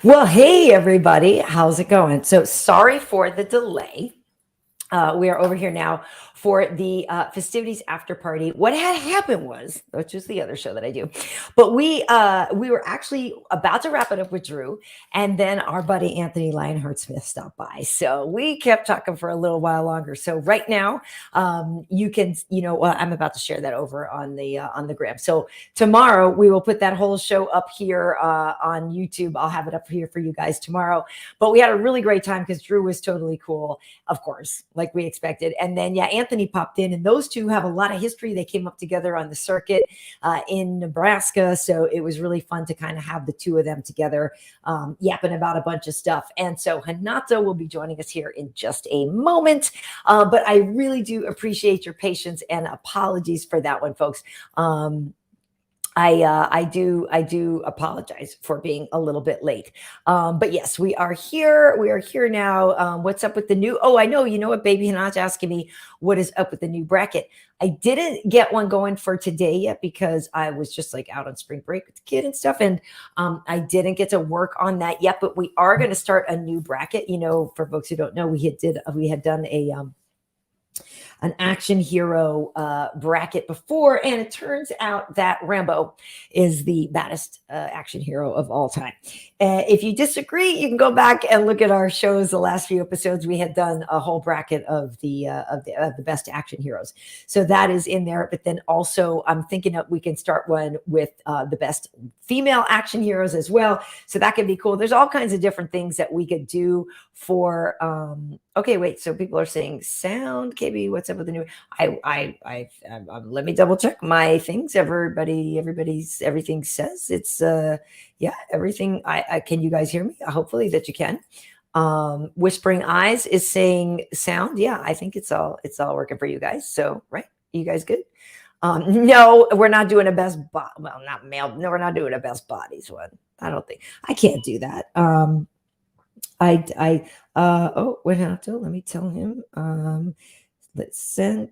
Well, hey, everybody. How's it going? So sorry for the delay. We are over here now for the festivities after party. What had happened was, which is the other show that I do, but we were actually about to wrap it up with Drew, and then our buddy Anthony Lionheart Smith stopped by. So we kept talking for a little while longer. So right now, you can, I'm about to share that over on the gram. So tomorrow we will put that whole show up here on YouTube. I'll have it up here for you guys tomorrow. But we had a really great time because Drew was totally cool, of course, like we expected. And then, yeah, Anthony popped in, and those two have a lot of history. They came up together on the circuit in Nebraska. So it was really fun to kind of have the two of them together yapping about a bunch of stuff. And so Renato will be joining us here in just a moment. But I really do appreciate your patience and apologies for that one, folks. I do apologize for being a little bit late. But yes, we are here. We are here now. What's up with the new? Oh, I know. You know what, baby Hanat's asking me what is up with the new bracket. I didn't get one going for today yet because I was just like out on spring break with the kid and stuff. And I didn't get to work on that yet, but we are going to start a new bracket. You know, for folks who don't know, we had done an action hero bracket before, and it turns out that Rambo is the baddest action hero of all time. If you disagree, you can go back and look at our shows. The last few episodes, we had done a whole bracket of the best action heroes, so that is in there. But then also, I'm thinking that we can start one with the best female action heroes as well. So that could be cool. There's all kinds of different things that we could do for. Okay, wait. So people are saying sound. KB, what's up with the new? Let me double check my things. Everything says it's yeah, everything. I can you guys hear me? Hopefully that you can. Whispering Eyes is saying sound. Yeah, I think it's all working for you guys. So right, you guys good? No, we're not doing a best well, not male. No, we're not doing a best bodies one. I don't think I can't do that. Oh, Renato, let me tell him. Let's send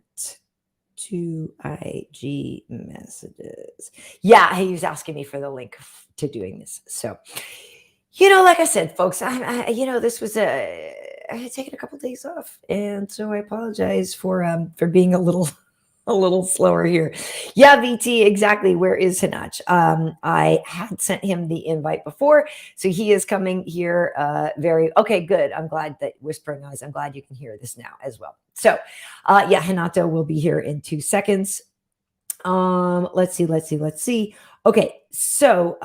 to IG messages. Yeah, he was asking me for the link to doing this. So, like I said, folks, this was I had taken a couple of days off, and so I apologize for being a little slower here. Yeah, VT, exactly. Where is Hanach? I had sent him the invite before, so he is coming here. Okay, good. I'm glad that Whispering Eyes. I'm glad you can hear this now as well. So, yeah, Hanato will be here in 2 seconds. Let's see. Okay, so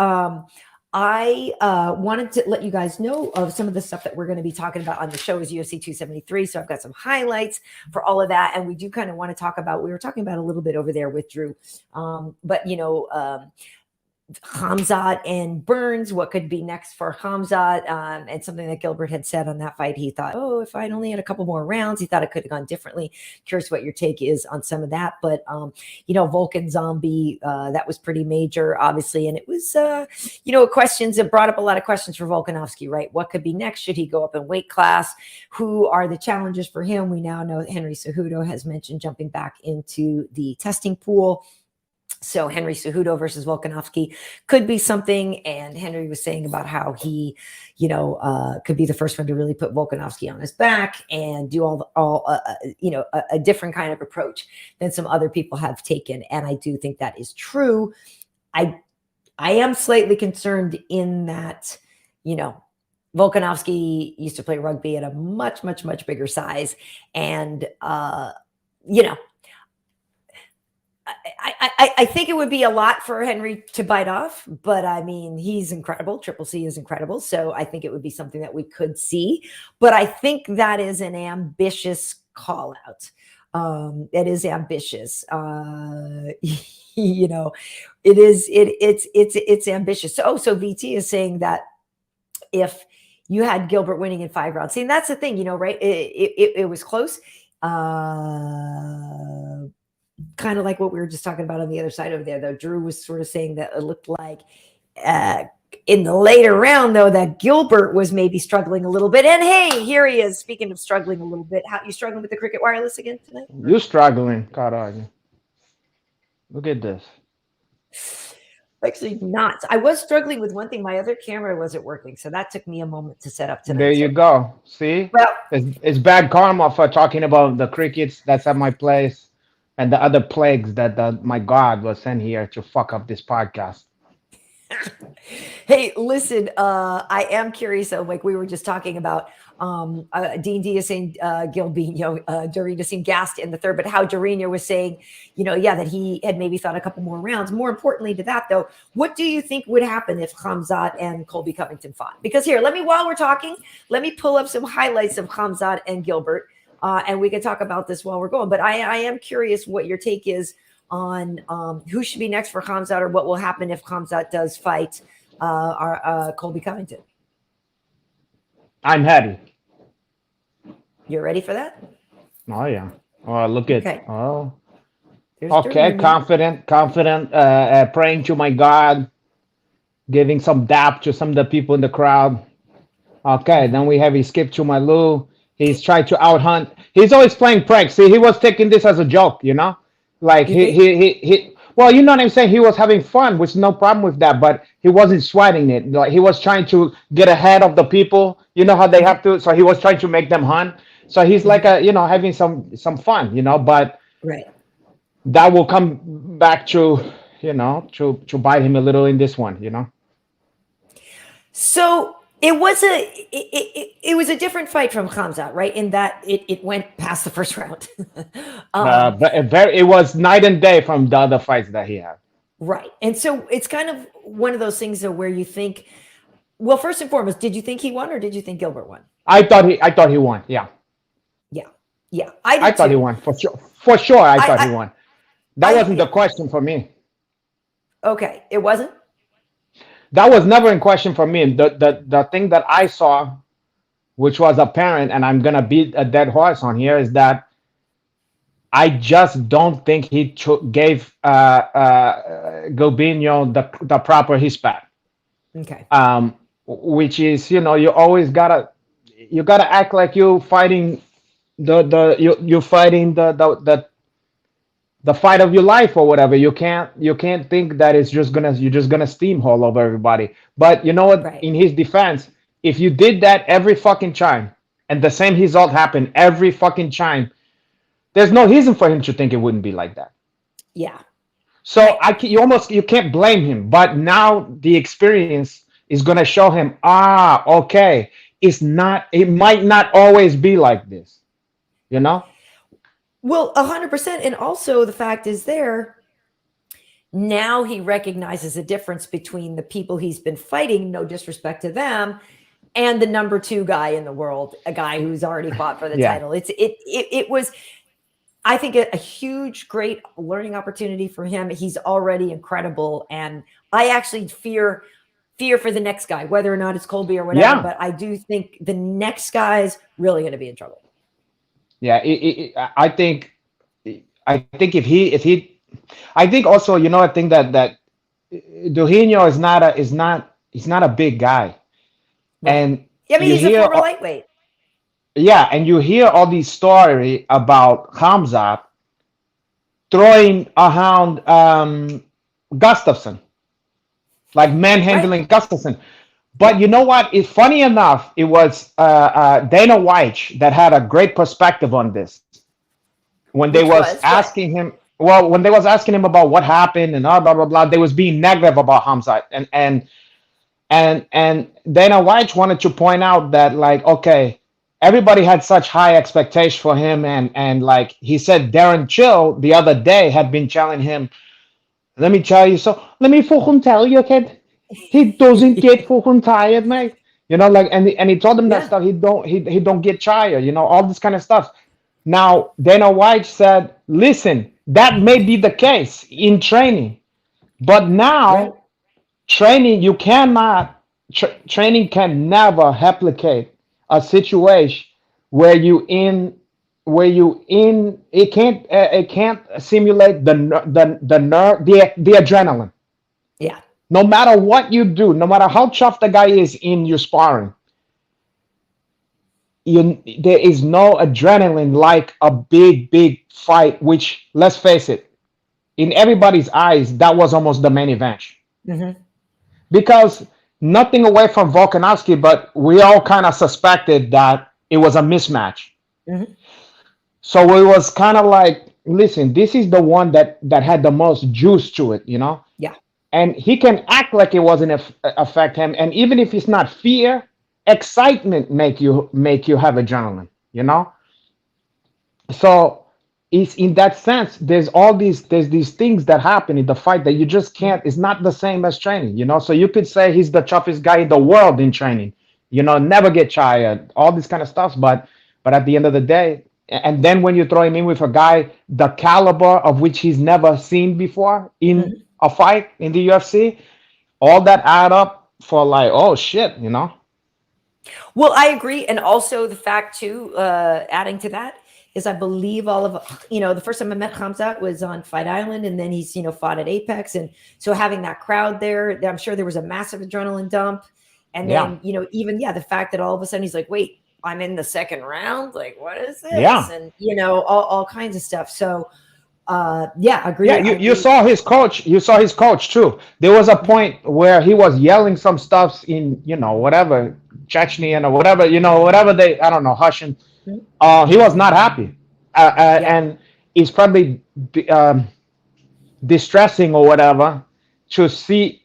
I wanted to let you guys know of some of the stuff that we're going to be talking about on the show is UFC 273. So I've got some highlights for all of that. And we do kind of want to talk about, we were talking about a little bit over there with Drew. But Khamzat and Burns, what could be next for Khamzat, and something that Gilbert had said on that fight. He thought, oh, if I'd only had a couple more rounds, he thought it could have gone differently. Curious what your take is on some of that. But, Vulcan Zombie, that was pretty major, obviously. And it was, questions. It brought up a lot of questions for Volkanovski, right? What could be next? Should he go up in weight class? Who are the challenges for him? We now know that Henry Cejudo has mentioned jumping back into the testing pool. So Henry Cejudo versus Volkanovski could be something. And Henry was saying about how he, could be the first one to really put Volkanovski on his back and do a different kind of approach than some other people have taken. And I do think that is true. I am slightly concerned in that, Volkanovski used to play rugby at a much, much, much bigger size. And, I think it would be a lot for Henry to bite off, but I mean, he's incredible. Triple C is incredible. So I think it would be something that we could see, but I think that is an ambitious call out. It is ambitious. It's ambitious. So VT is saying that if you had Gilbert winning in 5 rounds, see, and that's the thing, right? It was close. Kind of like what we were just talking about on the other side over there, though. Drew was sort of saying that it looked like in the later round, though, that Gilbert was maybe struggling a little bit. And hey, here he is. Speaking of struggling a little bit, how you struggling with the Cricket Wireless again tonight? You're struggling, caralho. Look at this. Actually, not. I was struggling with one thing. My other camera wasn't working, so that took me a moment to set up There tonight. you So, go. See, well, it's bad karma for talking about the crickets that's at my place and the other plagues that my God was sent here to fuck up this podcast. hey, listen, I am curious though, like we were just talking about D&D is saying Gilbino, Dorina seemed gassed in the third, but how Dorina was saying, yeah, that he had maybe thought a couple more rounds. More importantly to that though, what do you think would happen if Khamzat and Colby Covington fought? Because here, while we're talking, let me pull up some highlights of Khamzat and Gilbert, and we can talk about this while we're going. But I am curious what your take is on who should be next for Khamzat, or what will happen if Khamzat does fight our Colby Covington. I'm ready. You're ready for that? Oh yeah. Oh look at Okay. oh. There's Okay, Dorina. confident, praying to my God, giving some dap to some of the people in the crowd. Okay, then we have he skipped to my Lou. He's trying to out hunt. He's always playing pranks. See, he was taking this as a joke, Like You think? he well, you know what I'm saying? He was having fun, which is no problem with that, but he wasn't sweating it. Like he was trying to get ahead of the people. You know how they Mm-hmm. have to, so he was trying to make them hunt. So he's like Mm-hmm. having some fun, but Right. that will come back to bite him a little in this one. So it was a different fight from Khamzat, right? In that it went past the first round. um, But it was night and day from the other fights that he had. right. And so it's kind of one of those things though, where you think, well, first and foremost, did you think he won or did you think Gilbert won? I thought he won. Yeah, Yeah. Yeah. I I did thought he too. won for sure. For sure, I thought he I, won. That wasn't the yeah. question for me. Okay. It wasn't? That was never in question for me. The thing that I saw, which was apparent, and I'm gonna beat a dead horse on here, is that I just don't think he gave Gobinho the proper respect. Okay. Which is you gotta act like you fighting you're fighting the fight of your life or whatever. You can't think that you're just gonna steamroll over everybody. But you know what? Right. In his defense, if you did that every fucking time and the same result happened every fucking time, there's no reason for him to think it wouldn't be like that. Yeah. So I you can't blame him. But now the experience is gonna show him, okay, it might not always be like this, you know? Well, 100%. And also the fact is there, now he recognizes a difference between the people he's been fighting, no disrespect to them, and the number two guy in the world, a guy who's already fought for the Yeah. title. It was, I think, a huge, great learning opportunity for him. He's already incredible, and I actually fear for the next guy, whether or not it's Colby or whatever. Yeah. But I do think the next guy's really going to be in trouble. Yeah. I think I think also, I think that Duhinho is not a big guy. Right. And I mean, you he's a hear former lightweight. yeah, and you hear all these story about Hamzat throwing around Gustafson, like Right. manhandling Gustafson. But Yep. you know what? It's funny enough, it was Dana White that had a great perspective on this when they Which was was what? asking him. Well, when they was asking him about what happened and blah blah blah, they was being negative about Hamzat, and Dana White wanted to point out that, like, okay, everybody had such high expectations for him, and like he said, Darren Chill the other day had been telling him, let me tell you, so let me fucking tell you, kid, he doesn't get fucking tired, mate. Like, and he told him that Yeah. stuff. He don't get tired, all this kind of stuff. Now Dana White said, listen, that may be the case in training, but Right. now training can never replicate a situation where it can't simulate the adrenaline. Yeah. No matter what you do, no matter how tough the guy is in your sparring, there is no adrenaline like a big fight, which, let's face it, in everybody's eyes, that was almost the main event. Hmm. because nothing away from Volkanovski, but we all kind of suspected that it was a mismatch. Hmm. So it was kind of like, listen, this is the one that had the most juice to it, you know, Yeah. and he can act like it wasn't affect him, and even if it's not fear, excitement make you have adrenaline, you know. So it's in that sense, there's these things that happen in the fight that you just can't, it's not the same as training, you know. So you could say he's the toughest guy in the world in training, you know, never get tired, all this kind of stuff, but at the end of the day, and then when you throw him in with a guy the caliber of which he's never seen before in Hmm. a fight in the UFC, all that add up for like, oh shit, you know. Well, I agree, and also the fact too, adding to that is I believe all of the first time I met Hamzat was on Fight Island, and then he's fought at Apex, and so having that crowd there, I'm sure there was a massive adrenaline dump, and Yeah, then even the fact that all of a sudden he's like, wait, I'm in the second round, like what is this, yeah. and all kinds of stuff. So yeah, Yeah, agree. I you agree. saw his coach. You saw his coach too. There was a point where he was yelling some stuff in, whatever, Chechnya or whatever, whatever they, I don't know, Russian. Mhm. He was not happy, Yeah. and it's probably distressing or whatever to see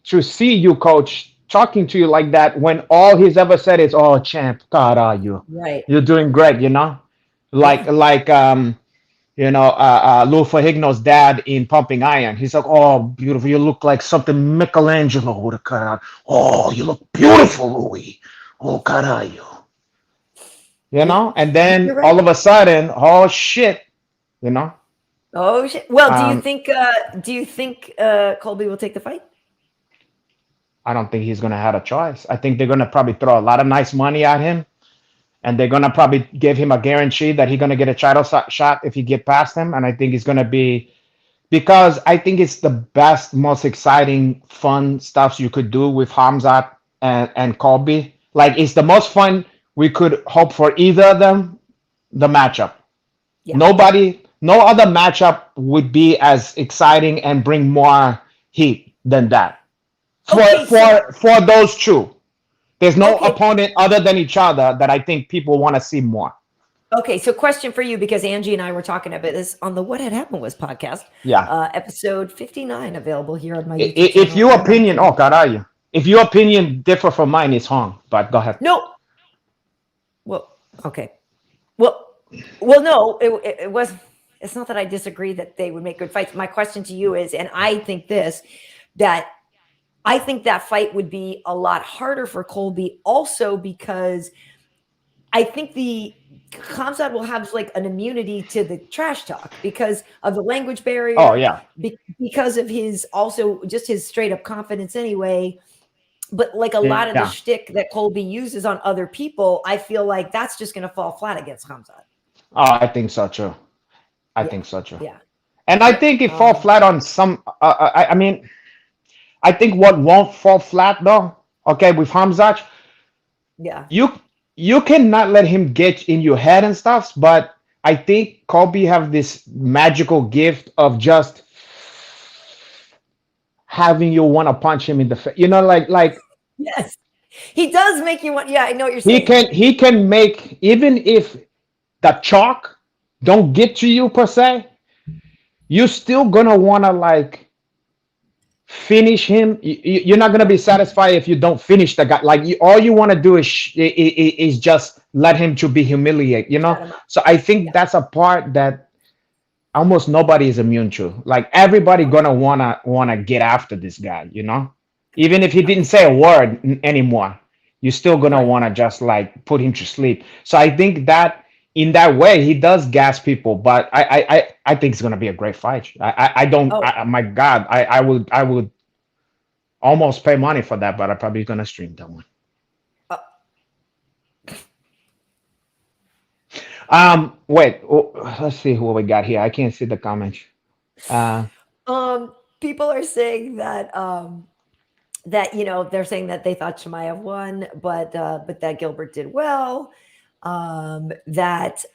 you, coach, talking to you like that when all he's ever said is, "Oh, champ, God, are you? Right. You're doing great," you know, like Yeah. like Lou Ferrigno's dad in Pumping Iron. He's like, "Oh, beautiful! You look like something Michelangelo would have cut out. Oh, you look beautiful, Louis. Oh, caralho." Yeah. And then You're right. all of a sudden, oh shit, you know. Oh shit. Well, do you Um, think Colby will take the fight? I don't think he's gonna have a choice. I think they're gonna probably throw a lot of nice money at him, and they're gonna probably give him a guarantee that he's gonna get a title shot if he get past him. And I think it's gonna be because I think it's the best, most exciting, fun stuff you could do with Hamzat and Colby. Like it's the most fun we could hope for either of them. The matchup. Yeah. No other matchup would be as exciting and bring more heat than that. For Okay, so for those two, there's no okay, opponent other than each other that I think people want to see more. okay. So question for you, because Angie and I were talking about this on the What Had Happened Was podcast, Yeah. episode 59, available here on my YouTube If channel your and on opinion, oh Twitter. God, are you? If your opinion differ from mine, it's hung. But go ahead. No, well, okay, well, well, no, it was. It's not that I disagree that they would make good fights. My question to you is, and I think that I think that fight would be a lot harder for Colby, also because I think the Kamsat will have like an immunity to the trash talk because of the language Oh barrier, yeah, because of his also just his straight up confidence anyway. But like a lot of the yeah. shtick that Colby uses on other people, I feel like that's just going to fall flat against Kamsat. Oh, I think so too. I Yeah, think so too. yeah, And I yep. think it fall flat on some. I mean, I think what won't fall flat though. Okay, with Hamzat, Yeah. you you cannot let him get in your head and stuff. But I think Kobe have this magical gift of just having you want to punch him in the face. Like Yes. He does make you want. Yeah, I know what you're he saying. can make even if the chalk don't get to you per se, you still gonna wanna like finish him. You're not gonna Yeah. be satisfied if you don't finish the guy. Like all you want to do is just let him to be humiliated. Shut him up. So I think Yeah. that's a part that almost nobody is immune to. Like everybody Oh, gonna wanna get after this guy. Even if he didn't okay. say a word anymore, you're still gonna Right. wanna just like put him to sleep. So I think that in that way he does gas people, but I think it's gonna be a great fight. I don't. Oh, My God, I would almost pay money for that, but I'm probably gonna stream that one. uh, Wait. Let's see who we got here. I can't see the comments. Uh, people are saying that they're saying that they thought Shemaev won, but that Gilbert did well. That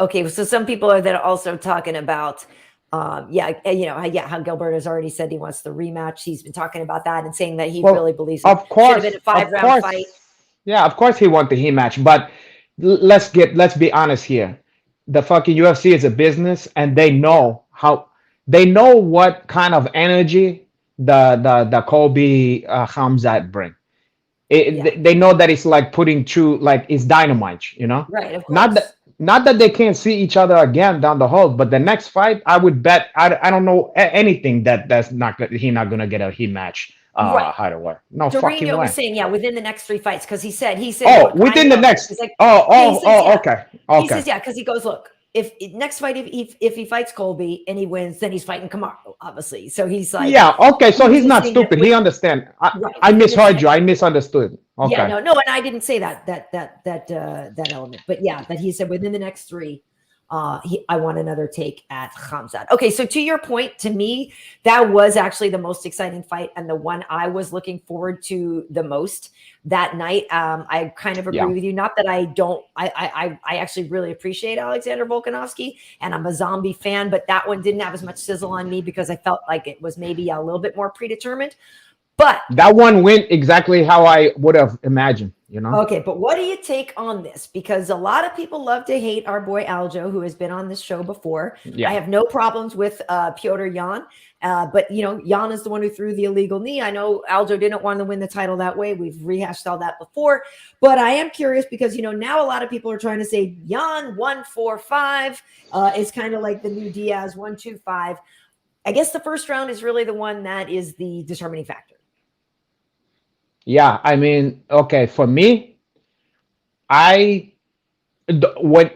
okay, so some people are then also talking about Yeah, how Gilbert has already said he wants the rematch. He's been talking about that and saying that he really Well, believes it should have been a of 5 round fight. course, yeah, of course he won the he match. But let's be honest here. The fucking UFC is a business, and Yeah, they know what kind of energy the Kobe Hamzat bring. yeah, They know that it's like putting true, like it's dynamite, you know. right, of Not course. that not that they can't see each other again down the hall, but the next fight, I would bet I don't know anything that's not he not gonna get a he match Right. either way. No fucking Dorino was way. saying, yeah, within the next 3 fights, because he said, Oh, look, I within the know. next. He's like, Oh, yeah, he oh, says, oh. yeah. Okay, He okay. says, yeah, because he goes, look, if next fight, if he fights Colby and he wins, then he's fighting Kamaru, obviously. So he's like, Yeah. Okay. So he was he's just not saying that stupid. He understand. right I within the misheard you. 10. I misunderstood. Yeah, Okay. no, and I didn't say that element, but yeah, that he said within the next 3, I want another take at Khamzat. Okay, so to your point, to me, that was actually the most exciting fight and the one I was looking forward to the most that night. I kind of agree Yeah. with you. Not that I don't, I actually really appreciate Alexander Volkanovski, and I'm a zombie fan, but that one didn't have as much sizzle on me because I felt like it was maybe a little bit more predetermined. But That one went exactly how I would have imagined. You know. okay, but what do you take on this? Because a lot of people love to hate our boy Aljo, who has been on this show before. I Yeah. have no problems with Piotr Jan, but Jan is the one who threw the illegal knee. I know Aljo didn't want to win the title that way. We've rehashed all that before, but I am curious because now a lot of people are trying to say Jan 145 is kind of like the new Diaz 125. I guess the first round is really the one that is the determining factor. Yeah. I mean, okay. For me, I when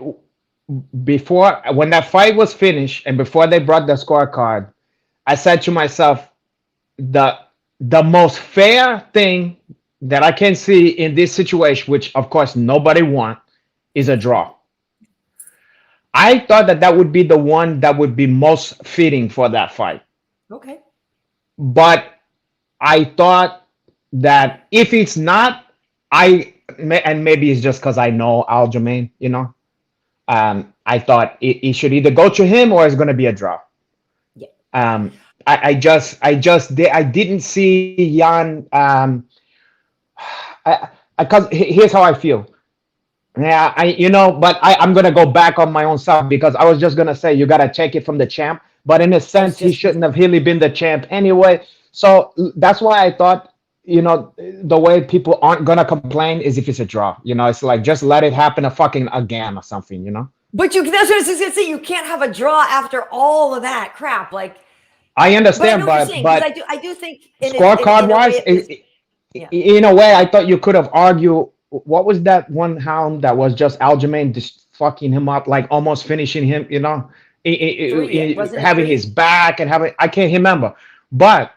when that fight was finished and before they brought the scorecard, I said to myself, the the most fair thing that I can see in this situation, which of course nobody want, is a draw. I thought that that would be the one that would be most fitting for that fight. Okay. But I thought that if it's not, and maybe it's just because I know Aljamain, I thought it should either go to him or it's going to be a draw. Yeah. I didn't see Jan. Because here's how I feel. Yeah, but I'm gonna go back on my own self because I was just gonna say you gotta take it from the champ, but in a I was sense, he just going to shouldn't say. have really been the champ anyway. So that's why I thought, the way people aren't gonna complain is if it's a draw. It's like just let it happen a fucking again or something. But that's what I was just gonna say. You can't have a draw after all of that crap. Like, I but I know understand, what you're but saying because but I do think scorecard in a way wise, it was yeah. in a way, I thought you could have argued. What was that one hound that was just Aljamain just fucking him up, like almost finishing him? 3, it wasn't it having his 3? back and having I can't remember, but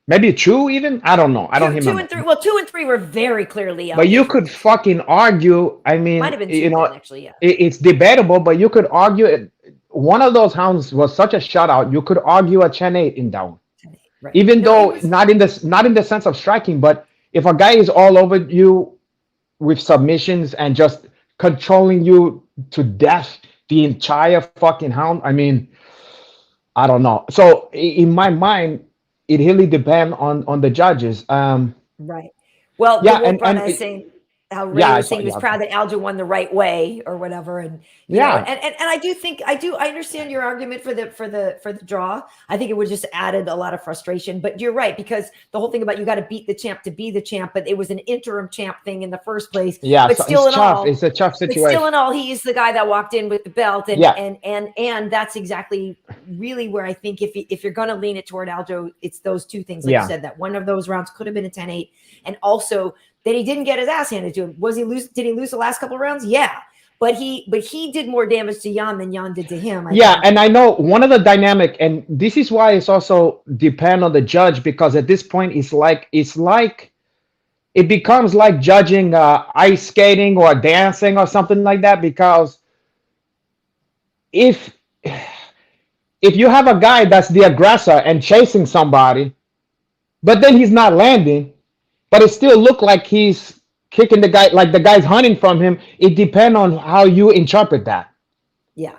maybe two even. I don't know. I don't Two remember. and 3. Well, 2 and 3 were very clearly But you could different. fucking argue. I Might mean, have been 2 then, actually. Yeah. it's debatable, but you could argue one of those hounds was such a shutout. You could argue a 10-8 in that one, 10-8. Right. even No, it though was not in the sense of striking, but if a guy is all over you with submissions and just controlling you to death the entire fucking hound, I mean, I don't know. So in my mind, it really depends on the judges. right. Well, the Yeah, Wolf Brother is and saying how yeah, Ray I was saw. saying he was Yeah, proud that Aljo won the right way or whatever, and yeah, and I do think I understand your argument for the draw. I think it would just added a lot of frustration, but you're right because the whole thing about you got to beat the champ to be the champ, but it was an interim champ thing in the first place. yeah. But So it's still, in tough. all, It's a tough but still situation. in all, he is the guy that walked in with the belt, and Yeah, that's exactly really where I think if you're going to lean it toward Aljo, it's those two things, like you yeah. said, that one of those rounds could have been a 10-8, and also that he didn't get his ass handed to him. Was he lose? Did he lose the last couple of rounds? Yeah, but he did more damage to Jan than Jan did to him, I Yeah, think. and I know one of the dynamic, and this is why it's also depend on the judge because at this point it's like it becomes like judging ice skating or dancing or something like that because if if you have a guy that's the aggressor and chasing somebody, but then he's not landing, but it still look like he's kicking the guy, like the guy's hunting from him. It depends on how you interpret that. Yeah.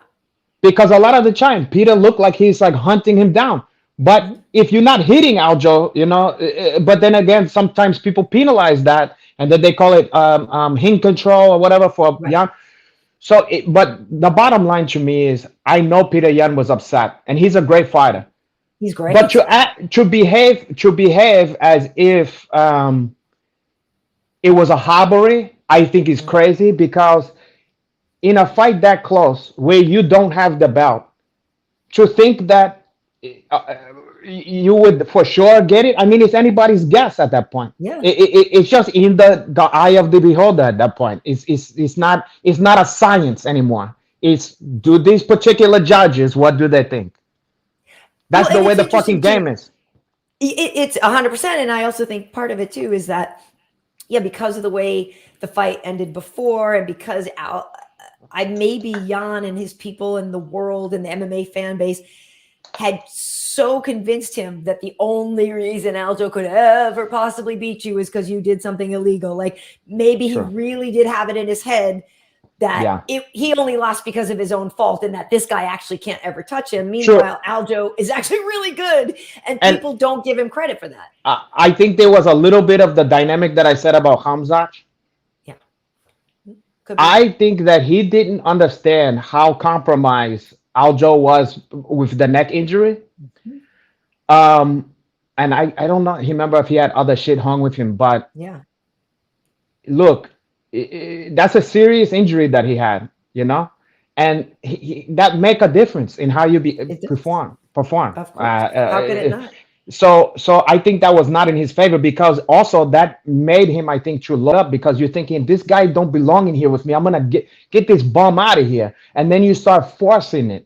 because a lot of the time Peter looked like he's like hunting him down. But Mhm. if you're not hitting Aljo, but then again, sometimes people penalize that and then they call it hand control or whatever for Right. Jan. So, but the bottom line to me is I know Peter Yan was upset and he's a great fighter. He's But great. to behave as if it was a robbery, I think is Mhm. crazy because in a fight that close where you don't have the belt, to think that uh, you would for sure get it. I mean, it's anybody's guess at that point. Yeah. It's just in the eye of the beholder at that point. It's not a science anymore. It's do these particular judges what do they think? Well, That's the and way it's the fucking interesting too. game is. It's 100%, and I also think part of it too is that yeah, because of the way the fight ended before, and because I maybe Jan and his people and the world and the MMA fan base had so convinced him that the only reason Aljo could ever possibly beat you is because you did something illegal. Like maybe he True. really did have it in his head that Yeah. he only lost because of his own fault and that this guy actually can't ever touch him. True. Meanwhile, Aljo is actually really good, and And people don't give him credit for that. I think there was a little bit of the dynamic that I said about Hamzat. Yeah, could be. I think that he didn't understand how compromised Aljo was with the neck injury. Mhm. Um, and I don't know. He remember if he had other shit hung with him, but Yeah, look, that's a serious injury that he had, and that make a difference in how you it does. perform. Of course. How could it not? So I think that was not in his favor because also that made him, I think, to load up because you're thinking this guy don't belong in here with me. I'm gonna get this bum out of here, and then you start forcing it,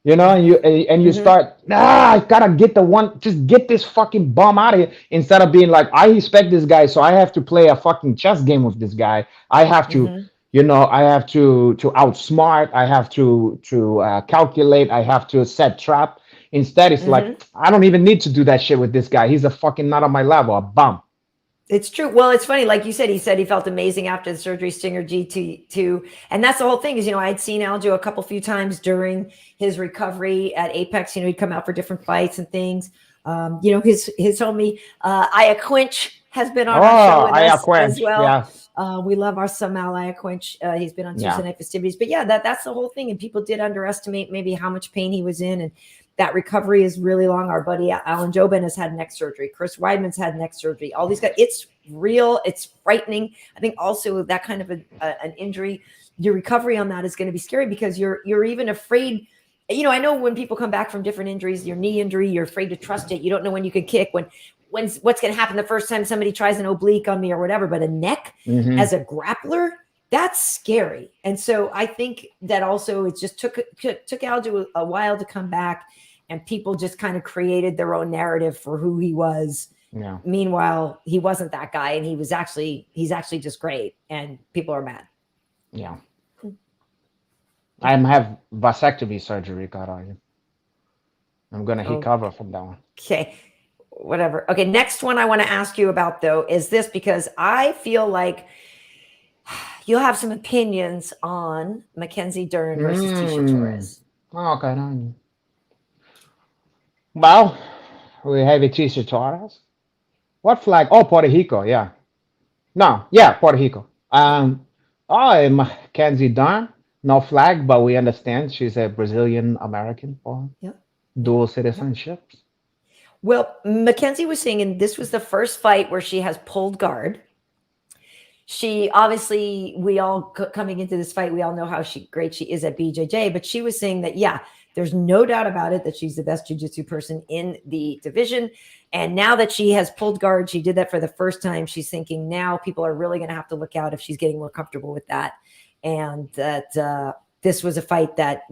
and Hmm. you Hmm. start I gotta get the one, just get this fucking bum out of here instead of being like I respect this guy, so I have to play a fucking chess game with this guy. I have to. Hmm. I have to outsmart. I have to calculate. I have to set trap. Instead, it's like Hmm. I don't even need to do that shit with this guy. He's a fucking not on my level, a bum. It's true. Well, it's funny. Like you said he felt amazing after the surgery, Stinger G2. And that's the whole thing is, I'd seen Aljo a few times during his recovery at Apex. He'd come out for different fights and things. His homie, Aya Quinch has been on our show Oh, with I us as quench. well. Yeah, We love our son Aya Quinch. He's been on Tuesday yeah, Night Festivities. But yeah, that's the whole thing. And people did underestimate maybe how much pain he was in. And that recovery is really long. Our buddy Alan Jobin has had neck surgery. Chris Weidman's had neck surgery. All these guys, it's real. It's frightening. I think also that kind of an injury, your recovery on that is going to be scary because you're even afraid. I know when people come back from different injuries, your knee injury, you're afraid to trust it. You don't know when you can kick, when's what's going to happen the first time somebody tries an oblique on me or whatever. But a neck hmm as a grappler, that's scary. And so I think that also it just took Aljo a while to come back, and people just kind of created their own narrative for who he was. yeah, Meanwhile, he wasn't that guy, and he's actually just great, and people are mad. yeah. I have vasectomy surgery, Karyn. I'm gonna recover from that one. Okay, whatever. Okay, next one I want to ask you about though is this because I feel like you'll have some opinions on Mackenzie Dern versus Tisha Mm. Torres. Oh, Karyn. Well, we have a t-shirt Taurus. What flag? Oh, Puerto Rico. Yeah. No. Yeah, Puerto Rico. Oh, Mackenzie Dunn. No flag, but we understand she's a Brazilian American for Yeah, yeah, dual yeah. citizenship. Well, Mackenzie was saying, and this was the first fight where she has pulled guard. She obviously, we all coming into this fight, we all know how great she is at BJJ, but she was saying that, yeah, there's no doubt about it that she's the best jiu-jitsu person in the division. And now that she has pulled guard, she did that for the first time. She's thinking now people are really going to have to look out if she's getting more comfortable with that. And that this was a fight that,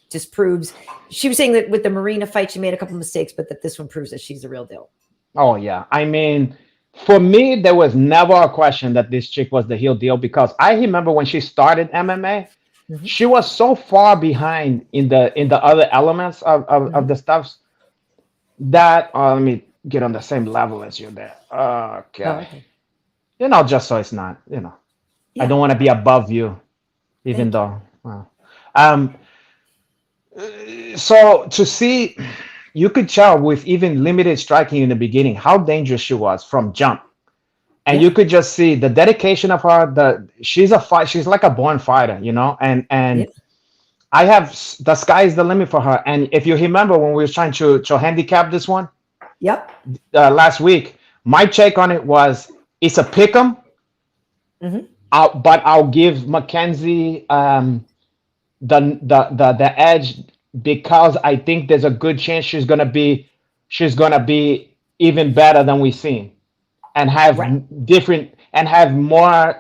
just proves, she was saying that with the Marina fight, she made a couple of mistakes, but that this one proves that she's the real deal. Oh yeah. I mean, for me, there was never a question that this chick was the heel deal because I remember when she started MMA, Mm-hmm. she was so far behind in the other elements of Mm-hmm. the stuffs that let me get on the same level as you there. Oh, Okay. okay. Just so it's not, I Yeah. don't want to be above you, even Thank you. though, well, um, So to see, you could tell with even limited striking in the beginning how dangerous she was from jump, and you Yeah. could just see the dedication of her. She's a fight. She's like a born fighter, you know. And Yeah. I have the sky is the limit for her. And if you remember when we were trying to handicap this one Yep. last week, my take on it was it's a pick 'em. Hmm. But I'll give Mackenzie the edge because I think there's a good chance she's gonna be even better than we've seen and have Right. different and have more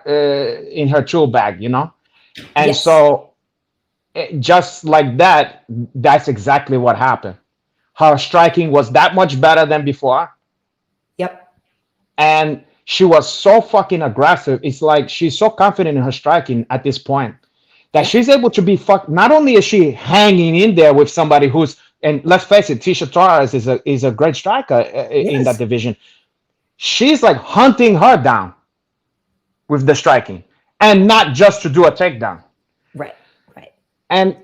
in her tool bag, you know. And Yes. so just like that, that's exactly what happened. Her striking was that much better than before, Yep. and she was so fucking aggressive. It's like she's so confident in her striking at this point that Yeah. she's able to be fuck. Not only is she hanging in there with somebody who's, and let's face it, Tisha Torres is a great striker in that Yes. division. She's like hunting her down with the striking, and not just to do a takedown. Right. Right. And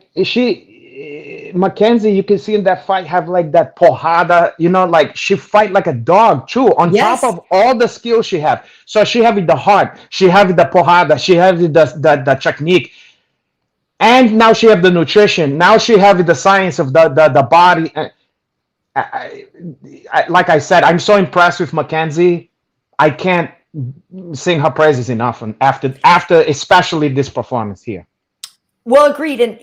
Mackenzie, you can see in that fight have like that porrada, you know, like she fight like a dog too. On top Yes. of all the skills she have, so she have the heart, she have the porrada, she have the technique, and now she have the nutrition. Now she have the science of the body. I, like I said, I'm so impressed with Mackenzie. I can't sing her praises enough. And after especially this performance here. Well, agreed. And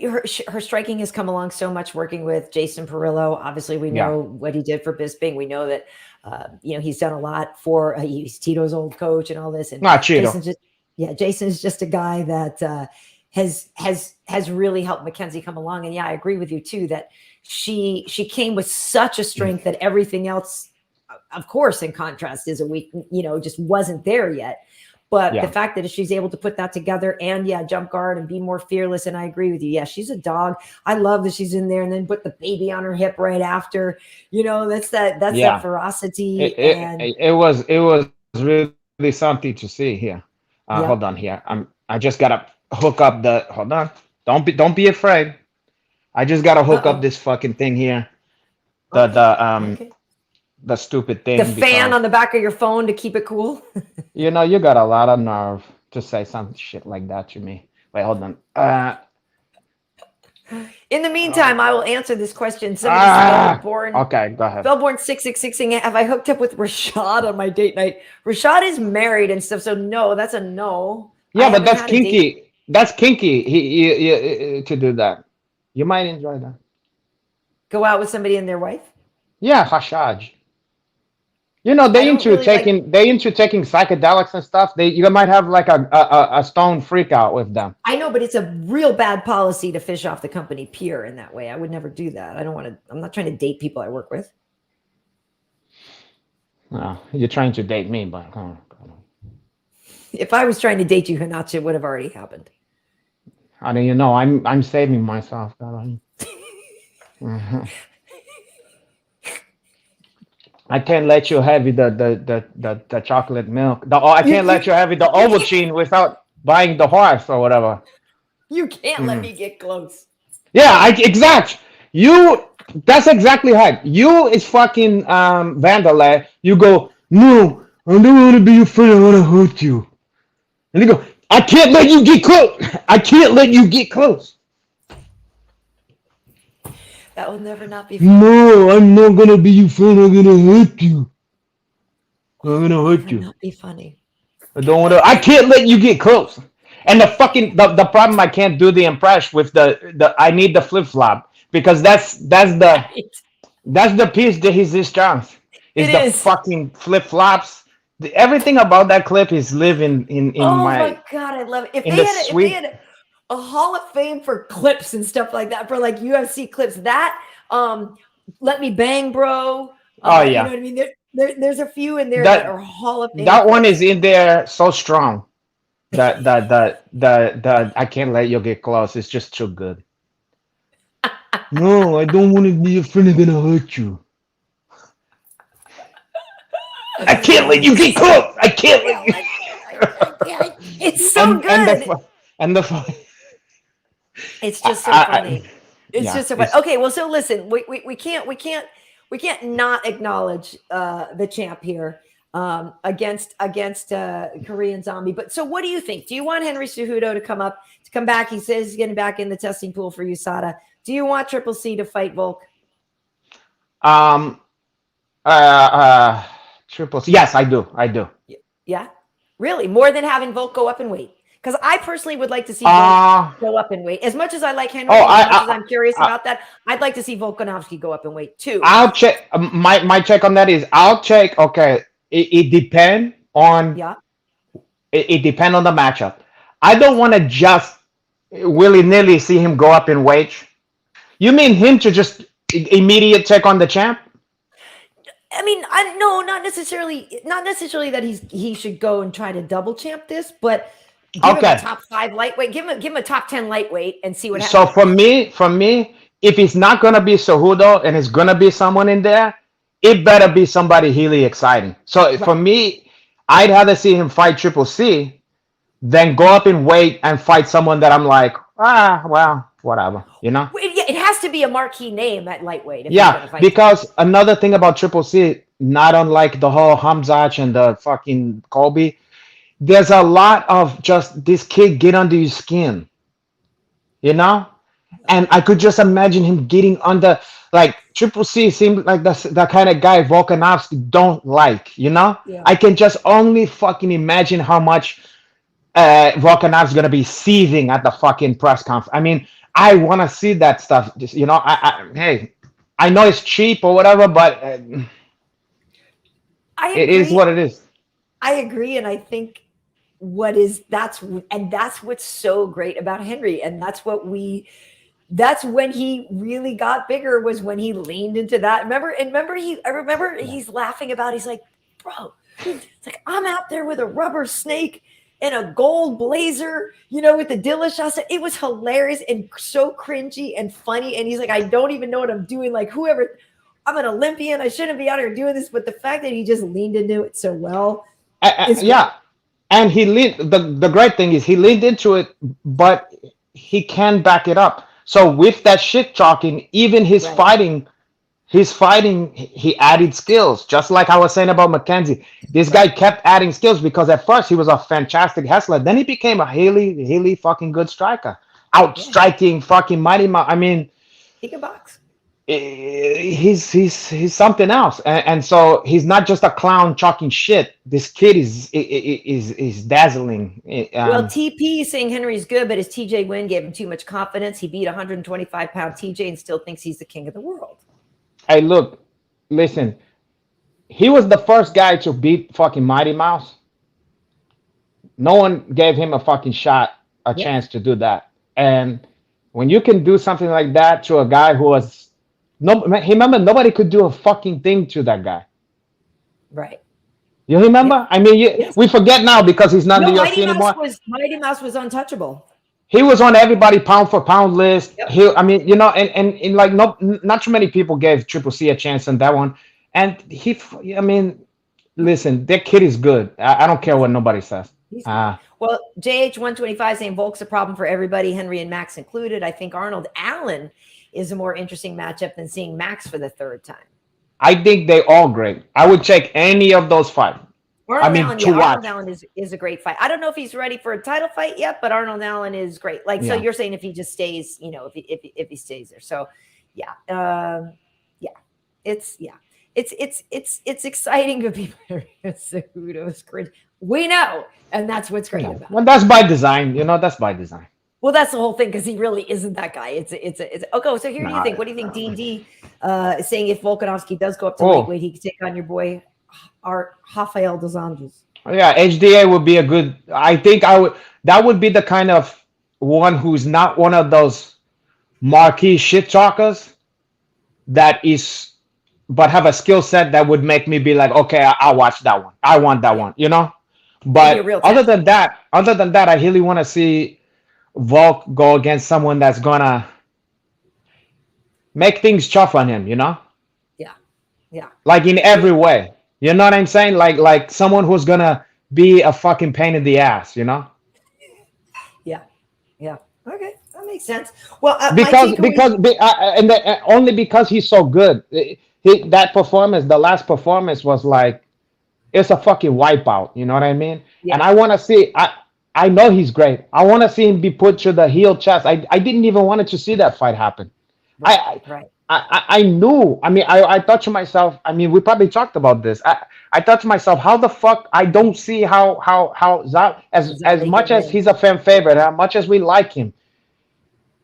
her striking has come along so much working with Jason Perillo. Obviously, we Yeah. know what he did for Bisping. We know that, he's done a lot for, he's Tito's old coach and all this. And Not Cheeto. Jason's just a guy that has really helped Mackenzie come along. And yeah, I agree with you too, that she came with such a strength that everything else, of course, in contrast, is a weak, just wasn't there yet. But the Yeah. fact that she's able to put that together and jump guard and be more fearless. And I agree with you. Yeah, she's a dog. I love that she's in there and then put the baby on her hip right after. That's that Yeah. ferocity. It, And it was really something to see here. Hold yep. on here. I just gotta hook up the. Hold on. Don't be afraid. I just gotta hook up Uh-oh. this fucking thing here. The Okay. the Okay. the stupid The thing fan because on the back of your phone to keep it cool. you got a lot of nerve to say some shit like that to me. Wait, hold on. In the meantime, I will answer this question. Somebody spelled born. Okay, go ahead. Bellborn 666 saying, have I hooked up with Rashad on my date night? Rashad is married and stuff, so no, that's a no. I Yeah, but haven't that's had a date. kinky. That's kinky. To do that. You might enjoy that. Go out with somebody and their wife? Yeah, Hashaj. You know, I don't really like. they into taking psychedelics and stuff. You might have like a stone freak out with them. I know, but it's a real bad policy to fish off the company peer in that way. I would never do that. I don't want to. I'm not trying to date people I work with. No, you're trying to date me, but oh, God. If I was trying to date you, Hanacha, it would have already happened. How do you know? I'm saving myself. God. Mhm. I can't let you have the chocolate milk. I can't let you have the Ovaltine without buying the horse or whatever. You can't let me get close. Yeah, exact. You. That's exactly right. You is fucking Vandalay. You go, no, I don't want to be your friend. I want to hurt you. And you go, I can't let you get close. I can't let you get close. That will never not be fun. No, I'm not gonna be your friend. I'm gonna hurt you. I'm gonna hurt Never you. not be funny. I don't want to. I can't let you get close. And the problem I can't do the impression with the I need the flip flop because that's the piece that he's strength is It the is. fucking flip flops. Everything about that clip is living in Oh my my god, I love it. If in they the had sweet. a Hall of Fame for clips and stuff like that, for like UFC clips, that Let Me Bang Bro. Oh You know yeah, what I mean? There's a few in there that that are Hall of Fame that one clips. is in there so strong. The I can't let you get close. It's just too good. No, I don't want to be your friend. I'm gonna hurt you. I can't let you get close. I can't let you. It's so And good. the It's just so I, funny. It's Yeah, just so fun. it's Okay, well, so listen, we can't not acknowledge the champ here against Korean Zombie. But so, what do you think? Do you want Henry Cejudo to come back? He says he's getting back in the testing pool for USADA. Do you want Triple C to fight Volk? um uh uh triple C. Yes, I do. I do. Yeah, really, more than having Volk go up in weight. Because I personally would like to see Volk Uh go up in weight. As much as I like Henry, oh and as much as I I'm curious I about that, I'd like to see Volkanovski go up in weight too. I'll check. My check on that is I'll check. Okay, it depend on Yeah. it depend on the matchup. I don't want to just willy nilly see him go up in weight. You mean him to just immediate check on the champ? I mean, I no, not necessarily that he should go and try to double champ this, but give him a Okay. top 5 lightweight, give him a top 10 lightweight and see what So happens. for me, if it's not gonna be Cejudo and it's gonna be someone in there, it better be somebody really exciting. So for Right. me, I'd rather see him fight Triple C than go up in weight and fight someone that I'm like, well, whatever, you know? Well, yeah, it has to be a marquee name at lightweight if he's Yeah, gonna fight someone. because another thing about Triple C, not unlike the whole Hamzat and the fucking Colby, there's a lot of just this kid get under your skin, you know? And I could just imagine him getting under, like Triple C seemed like the kind of guy Volkanovski don't like, you know? Yeah. I can just only fucking imagine how much Volkanov's gonna be seething at the fucking press conference. I mean, I want to see that stuff. Just, you know, hey, I know it's cheap or whatever, but I it is agree. what it is. I agree, and I think that's what's so great about Henry, and that's when he really got bigger, was when he leaned into that. I remember Yeah. he's laughing about, he's like, bro, it's like I'm out there with a rubber snake and a gold blazer, with the Dillashaw. It was hilarious and so cringy and funny. And he's like, I don't even know what I'm doing. Like, I'm an Olympian. I shouldn't be out here doing this. But the fact that he just leaned into it so well is great. Yeah, and he leaned. The great thing is he leaned into it, but he can back it up. So with that shit talking, even Right. his fighting, he added skills. Just like I was saying about McKenzie, this guy Right. kept adding skills because at first he was a fantastic hustler. Then he became a really fucking good striker, Yeah. outstriking fucking Mighty Mouse. I mean, He can box. he's something else, and so he's not just a clown talking shit. This kid is dazzling. Well, TP is saying Henry's good, but his TJ win gave him too much confidence. He beat 125-pound TJ and still thinks he's the king of the world. Hey, look, listen. He was the first guy to beat fucking Mighty Mouse. No one gave him a fucking shot, a Yeah. chance to do that. And when you can do something like that to a guy who was no, remember nobody could do a fucking thing to that guy. Right. You Yeah. remember? I mean, Yes. we forget now because he's not in No, the UFC anymore. Mighty Mouse was untouchable. He was on everybody pound for pound list. Yep. I mean, and like not too many people gave Triple C a chance on that one. And I mean, listen, that kid is good. I don't care what nobody says. He's good. Well, JH125 saying Volk's a problem for everybody, Henry and Max included. I think Arnold Allen is a more interesting matchup than seeing Max for the third time. I think they all great. I would check any of those five. Arnold watch. Allen is a great fight. I don't know if he's ready for a title fight yet, but Arnold Allen is great. Like, so Yeah. you're saying if he just stays, if he stays there. So yeah. It's exciting to be Cejudo's cringe. We know, and that's what's great about it. Well, that's by design. That's by design. Well, that's the whole thing, because he really isn't that guy. It's okay. So here, Nah. what do you think? Dean D is saying if Volkanovski does go up to Oh. lightweight, he could take on your boy Rafael dos Anjos. Yeah, HDA would be a good. I think that would be the kind of one who's not one of those marquee shit talkers that is, but have a skill set that would make me be like, okay, I'll watch that one. I want that one, But Be a real other than that, I really want to see Volk go against someone that's gonna make things tough on him, Yeah. like in every way. You know what I'm saying? Like someone who's gonna be a fucking pain in the ass, Yeah. Okay. makes sense. Well, my because takeaway. only because he's so good. That performance, the last performance was like it's a fucking wipeout. You know what I mean? And Yeah, I want to see. I know he's great. I want to see him be put through the heel chest. I didn't even want to see that fight happen. right, I right. I knew. I mean, I thought to myself. I mean, we probably talked about this. I thought to myself, how the fuck I don't see how Zhao, as Zombie much can as win. he's a fan Yeah, favorite, as much as we like him,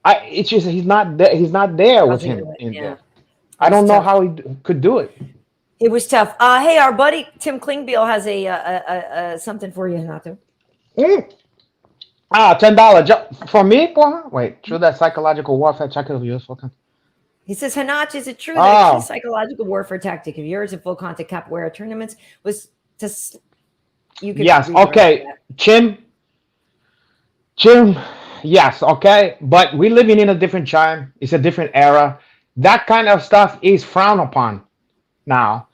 it's just he's not there. He's not there with wasn't him gonna win. in Yeah, there. it I was don't know tough. how could do it. It was tough. Hey, our buddy Tim Klingbeil has a something for you, Hanato. Mm. $10 for me. Wait, through that psychological warfare check of yours. Okay. He says, Hanach, is it true that a key Oh psychological warfare tactic of yours in full contact capoeira tournaments was to you could yes. read the rest of Okay, that. Jim. Yes. Okay, but we're living in a different time. It's a different era. That kind of stuff is frowned upon now.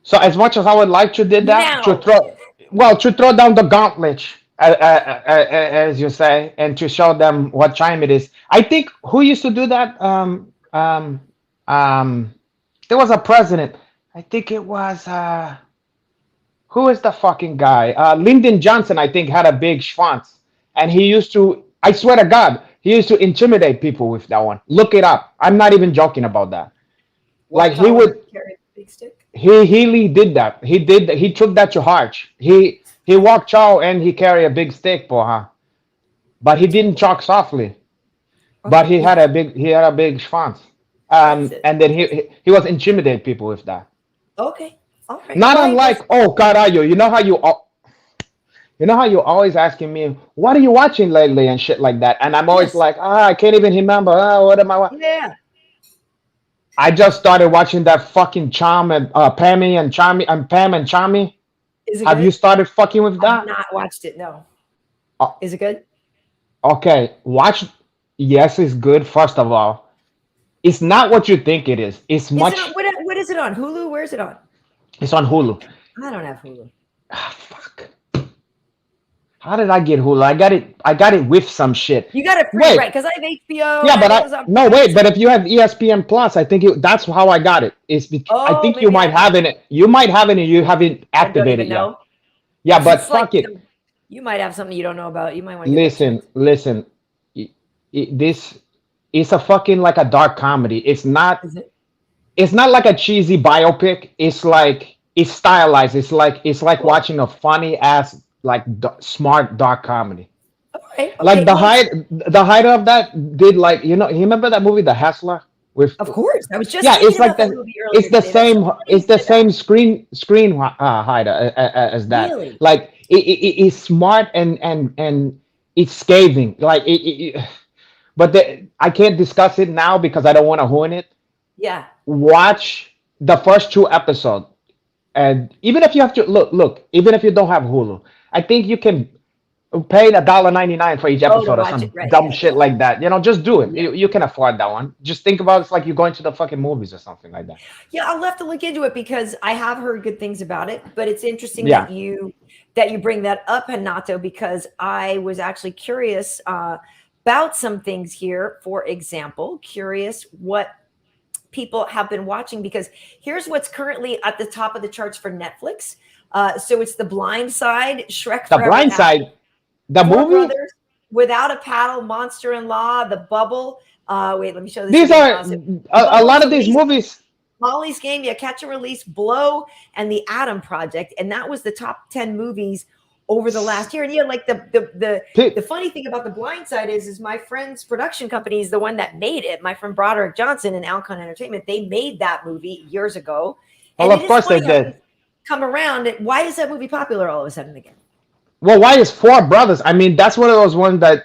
So as much as I would like to did that to Now, throw, well, to throw down the gauntlet, as you say, and to show them what time it is. I think who used to do that? Um, there was a president. I think it was who is the fucking guy? Lyndon Johnson. I think had a big schwanz, and he used to. I swear to God, he used to intimidate people with that one. Look it up. I'm not even joking about that. Like what he color would carried the big stick? he did that. He took that to heart. He walked chow and he carried a big stick for her. But he didn't talk softly. But Okay, yeah, he had a big schwanz. that's it. And then he was intimidate people with that. Okay, all right. Not Well, hey, unlike listen, oh Carayo, you know how you always asking me what are you watching lately and shit like that, and I'm always yes, like I can't even remember what am yeah. I just started watching that fucking Charm and Pammy and Charmy and Pam and Charmy. Is it Have you good? started fucking with I've that? not watched it. No. Uh, Is it good? okay, watch. Yes, it's good. First of all, it's not what you think it is. It's Is it on much. what is it on? Hulu? Where's it on? It's on Hulu. I don't have Hulu. Ah, fuck. How did I get Hulu? I got it. I got it with some shit. You got it free, Wait. right? Because I have HBO Yeah, and I but have I Amazon no Prime. wait. But if you have ESPN Plus, I think that's how I got it. I Oh, think you maybe might that's have it. You might have it, and you haven't I don't activated even yet. know. Yeah, but It's like fuck it. you might have something you don't know about. You might want to get that Listen, checked. listen. This is a fucking like a dark comedy. Is it? It's not like a cheesy biopic. It's like it's stylized. It's like Cool. watching a funny ass like smart dark comedy. All right. Like Okay. Well, listen. the height of that did like you remember that movie The Hustler with Of course, I was just yeah it's thinking like about that the movie it's earlier the today. That's so same funny you it's the said that. same screen height as that Really? like it's smart and it's scathing like but I can't discuss it now because I don't want to ruin it. Yeah. Watch the first two episodes, and even if you have to look, even if you don't have Hulu, I think you can pay $1.99 for each Oh, to episode or watch it. some Right. dumb Yeah. shit Yeah. like that. Just do it. Yeah. You can afford that one. Just think about it's like you're going to the fucking movies or something like that. Yeah. I'll have to look into it because I have heard good things about it. But it's interesting Yeah. that you bring that up, Hanato, because I was actually curious about some things here. For example, curious what people have been watching because here's what's currently at the top of the charts for Netflix. So it's The Blind Side, Shrek The Forever Blind After, Side, the Four movie. Brothers, Without a Paddle, Monster in Law, The Bubble. Wait, let me show this These again. are So The a Bubble, lot of these Police, movies. Molly's Game, Yeah, Catch and Release, Blow, and The Atom Project, and that was the top 10 movies over the last year. And yeah, like the funny thing about The Blind Side is my friend's production company is the one that made it. My friend Broderick Johnson and Alcon Entertainment, they made that movie years ago. And Well, it of is course they funny how did. things come around. Why is that movie popular all of a sudden again? Well, why is Four Brothers? I mean, that's one of those ones that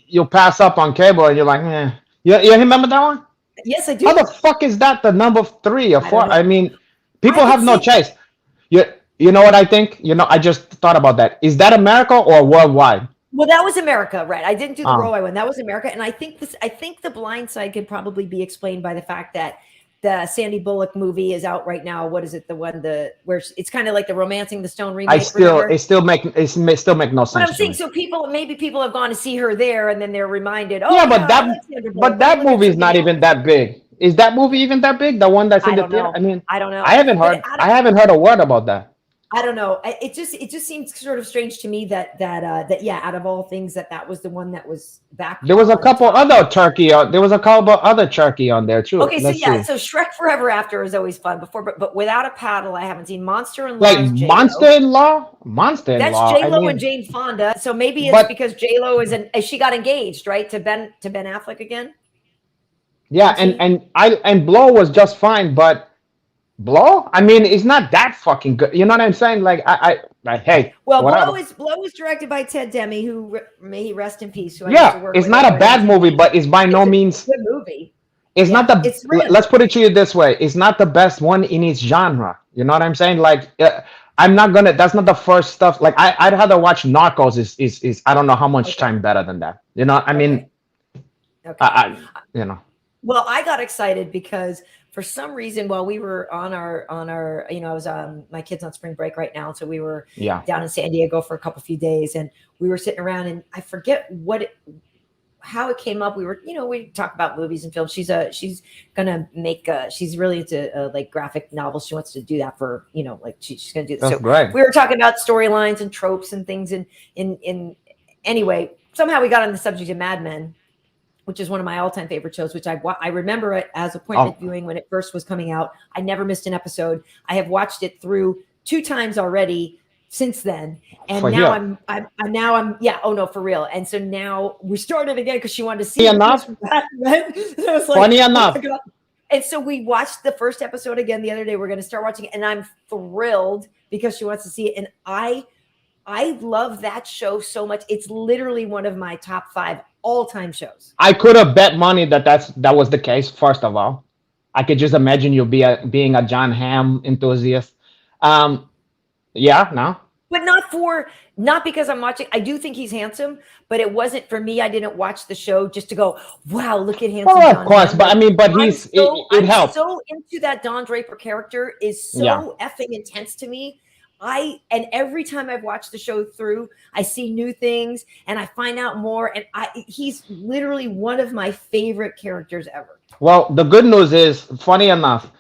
you'll pass up on cable and you're like, eh. You remember that one? Yes, I How do. the fuck is that the number 3 or 4? I don't I know. mean, I people could have no see that. choice. You know what I think? I just thought about that. Is that America or worldwide? Well, that was America, right? I didn't do the Um, worldwide one. That was America, and I think The Blind Side could probably be explained by the fact that the Sandy Bullock movie is out right now. What is it? The one where it's kind of like the Romancing the Stone I remake. still Remember? it still make no But I'm sense to saying, me. so maybe people have gone to see her there, and then they're reminded, oh Yeah, yeah, I like Sandra Bullock. Let me that look at movie is something not else. even that big. Is that movie even that big? The one that's in I the don't theater? know. I mean, I don't know. But I haven't heard a word about that. I don't know. It just seems sort of strange to me that yeah, out of all things, that was the one that was back There was a on couple top. other turkey. There was a couple other turkey on there too. Okay, so Let's yeah, see. so Shrek Forever After is always fun before, but Without a Paddle, I haven't seen. Monster in Law Like is J Lo. Monster in That's Law. J I Lo and mean, Jane Fonda. So maybe it's but because J Lo she got engaged, right, to Ben Affleck again, yeah, didn't she? and Blow was just fine, but Blow, I mean, it's not that fucking good. You know what I'm saying? Like hey, Well, whatever. Blow is directed by Ted Demme, who may he rest in peace, who I used to Yeah, work it's with not a over at bad movie, MTV. but it's by no It's a means. good movie. It's not Yeah, the. it's Let's random. put it to you this way: it's not the best one in its genre. You know what I'm saying? Like, I'm not gonna. That's not the first stuff. Like, I'd rather watch Narcos. Is I don't know how much Okay, time better than that. You know, I okay, mean, okay. you know, Well, I got excited because for some reason while we were on our I was my kids on spring break right now, so we were yeah, down in San Diego for a couple few days, and we were sitting around, and I forget how it came up. We were, we talk about movies and films. She's gonna make she's really into like graphic novels. She wants to do that for, like she's gonna do this. that's So great. we were talking about storylines and tropes and things, and in anyway, somehow we got on the subject of Mad Men, which is one of my all-time favorite shows, which I remember it as appointment Oh, viewing when it first was coming out. I never missed an episode. I have watched it through 2 times already since then. And for now here. I'm now I'm yeah, oh no, for real. And so now we started again because she wanted to see Funny it because enough, we're back then. So it's like, funny oh my enough, God. And so we watched the first episode again the other day. We're going to start watching it, and I'm thrilled because she wants to see it. And I love that show so much. It's literally one of my top 5 all-time shows. I could have bet money that was the case. First of all, I could just imagine you being a John Hamm enthusiast. Um, yeah, no. But not because I'm watching. I do think he's handsome, but it wasn't for me. I didn't watch the show just to go, wow, look at handsome Well, of John course, Hamm. but I Like, mean, but it I'm helped. so into that Don Draper character is Yeah. so effing intense to me. And every time I've watched the show through, I see new things and I find out more. And he's literally one of my favorite characters ever. Well, the good news is, funny enough,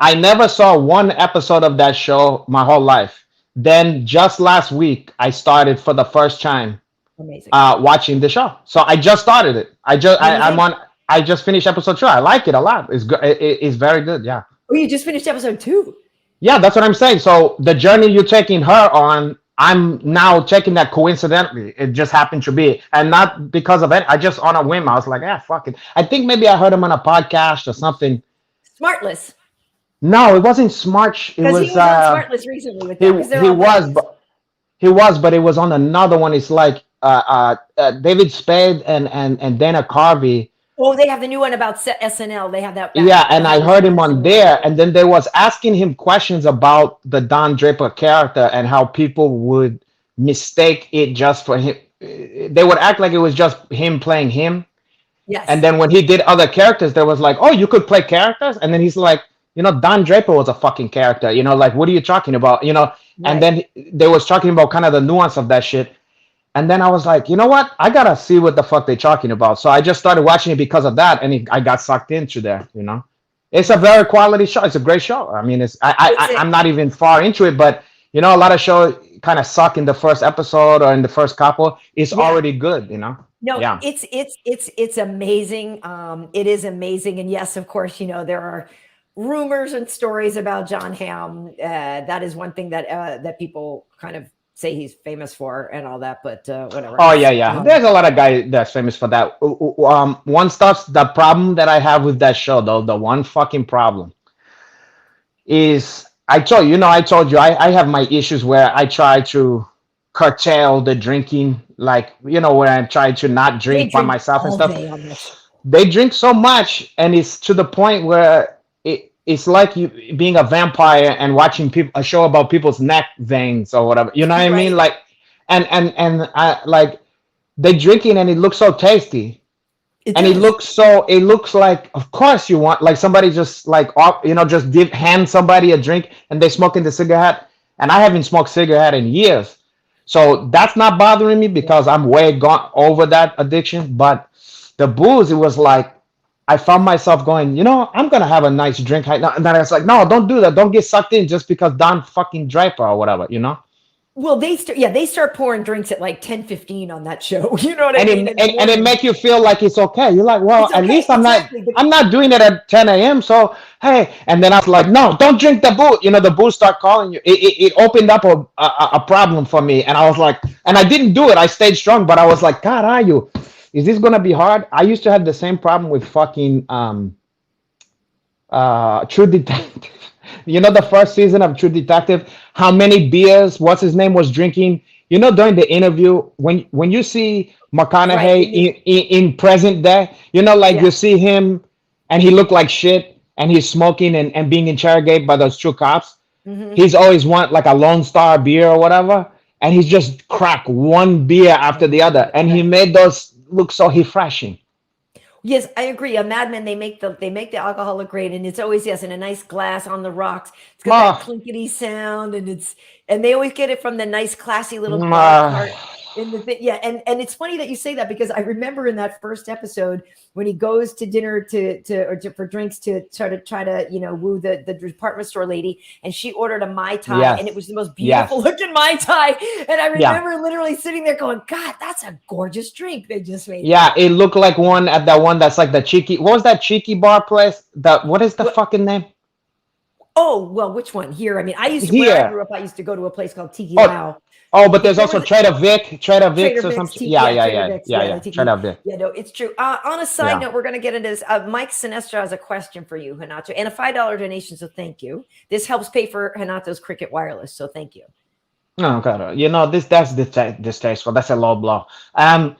I never saw one episode of that show my whole life. Then just last week, I started for the first time Amazing. watching the show. So I just started it. What do you I'm think? on. I just finished episode 2. I like it a lot. It's good. It's very good. Yeah. Oh, you just finished episode 2. Yeah, that's what I'm saying. So the journey you're taking her on, I'm now taking that coincidentally. It just happened to be, and not because of it. I just on a whim. I was like, yeah, fuck it. I think maybe I heard him on a podcast or something. Smartless. No, it wasn't Smart. It Because he was was on Smartless recently with them because they're he all was, buddies. but it was on another one. It's like David Spade and Dana Carvey. Oh, they have the new one about SNL. They have that Yeah, and I behind the heard him scenes on story. there, and then they was asking him questions about the Don Draper character and how people would mistake it just for him. They would act like it was just him playing him, and Yes. then when he did other characters, there was like, "Oh, you could play characters," and then he's like, Don Draper was a fucking character. Like, what are you talking about? And Right. then they was talking about kind of the nuance of that shit. And then I was like, you know what? I gotta see what the fuck they're talking about. So I just started watching it because of that, and I got sucked into there. It's a Nice. very quality show. It's a great show. I mean, It's a I'm not even far into it, but a lot of shows kind of suck in the first episode or in the first couple. It's yeah. already good. No, Yeah. it's amazing. It is amazing. And yes, of course, there are rumors and stories about John Hamm. That is one thing that people kind of say he's famous for and all that, but whatever. Oh yeah, yeah. There's a lot of guys that's famous for that. One stuff's the problem that I have with that show, though. The one fucking problem is I told you I have my issues where I try to curtail the drinking, like where I try to not They drink by drink myself and all stuff. day on this. They drink so much, and it's to the point where it's like you being a vampire and watching a show about people's neck veins or whatever. You know what I mean? Right. Like, and I like they drinking and it looks so tasty. It And does. it looks like, of course you want, like somebody just like, just hand somebody a drink and they smoking the cigarette. And I haven't smoked cigarette in years. So that's not bothering me Yeah. because I'm way gone over that addiction. But the booze, it was like, I found myself going, I'm gonna have a nice drink right now. And then I was like, no, don't do that. Don't get sucked in just because Don fucking Draper or whatever. Well, they start pouring drinks at like 10:15 on that show. You know what I And mean? it In the and it morning. make you feel like it's okay. You're like, well, It's at okay. least I'm not Exactly. I'm not doing it at 10 a.m. So hey, and then I was like, no, don't drink the booze. The booze start calling you. It opened up a problem for me, and I was like, and I didn't do it. I stayed strong, but I was like, God, are you? Is this gonna be hard? I used to have the same problem with fucking True Detective. The first season of True Detective, how many beers, what's his name, was drinking. During the interview, when you see Right. McConaughey in present day, like Yeah. you see him and he looked like shit and he's smoking and being interrogated by those true cops. Hmm. He's always want like a Lone Star beer or whatever, and he's just crack one beer after the other, and he Right. made those look so refreshing. Yes, I agree. On Mad Men, they make the alcohol look great, and it's always yes in a nice glass on the rocks. It's got that Ah, clinkety sound, and they always get it from the nice, classy little bar cart ah, in the thing. Yeah, and it's funny that you say that because I remember in that first episode when he goes to dinner for drinks to try to woo the department store lady, and she ordered a mai tai, and it yes, was the most beautiful yes, looking mai tai, and I yeah. remember literally sitting there going, God, that's a gorgeous drink they just made. Yeah, it looked like one at that one that's like the cheeky. What was that cheeky bar place? What is the fucking name? Oh, well, which one? Here, I mean, where I Here. grew up, I used to go to a place called Tiki Oh, Wow. oh, but But there's there also was Trader Trader Vic's or Vic's something. Tiki, Yeah, yeah, yeah, Trader yeah, Vic's, yeah, yeah, the yeah. Tiki. Trader Vic. Yeah, no, it's true. On a side Yeah. note, we're going to get into this. Mike Sinestra has a question for you, Hanato, and a $5 donation, so thank you. This helps pay for Hanato's Cricket Wireless, so thank you. Oh God, that's distasteful. That's a low blow. Um,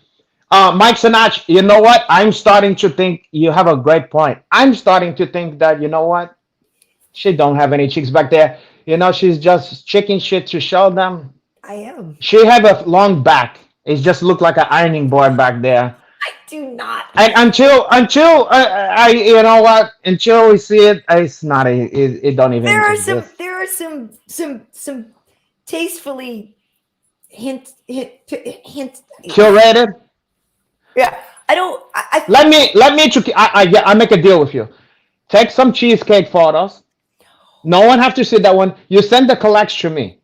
Mike Sinach, you know what? I'm starting to think you have a great point. I'm starting to think that what? She don't have any cheeks back there. She's just chicken shit to show them. I am. She have a long back. It just looked like an ironing board back there. I do not. And until I you know what? Until we see it, it's not it don't even exist. There are some tastefully hint. Curated. Yeah, I don't. I make a deal with you. Take some cheesecake photos. No one have to see that one. You send the collection to me,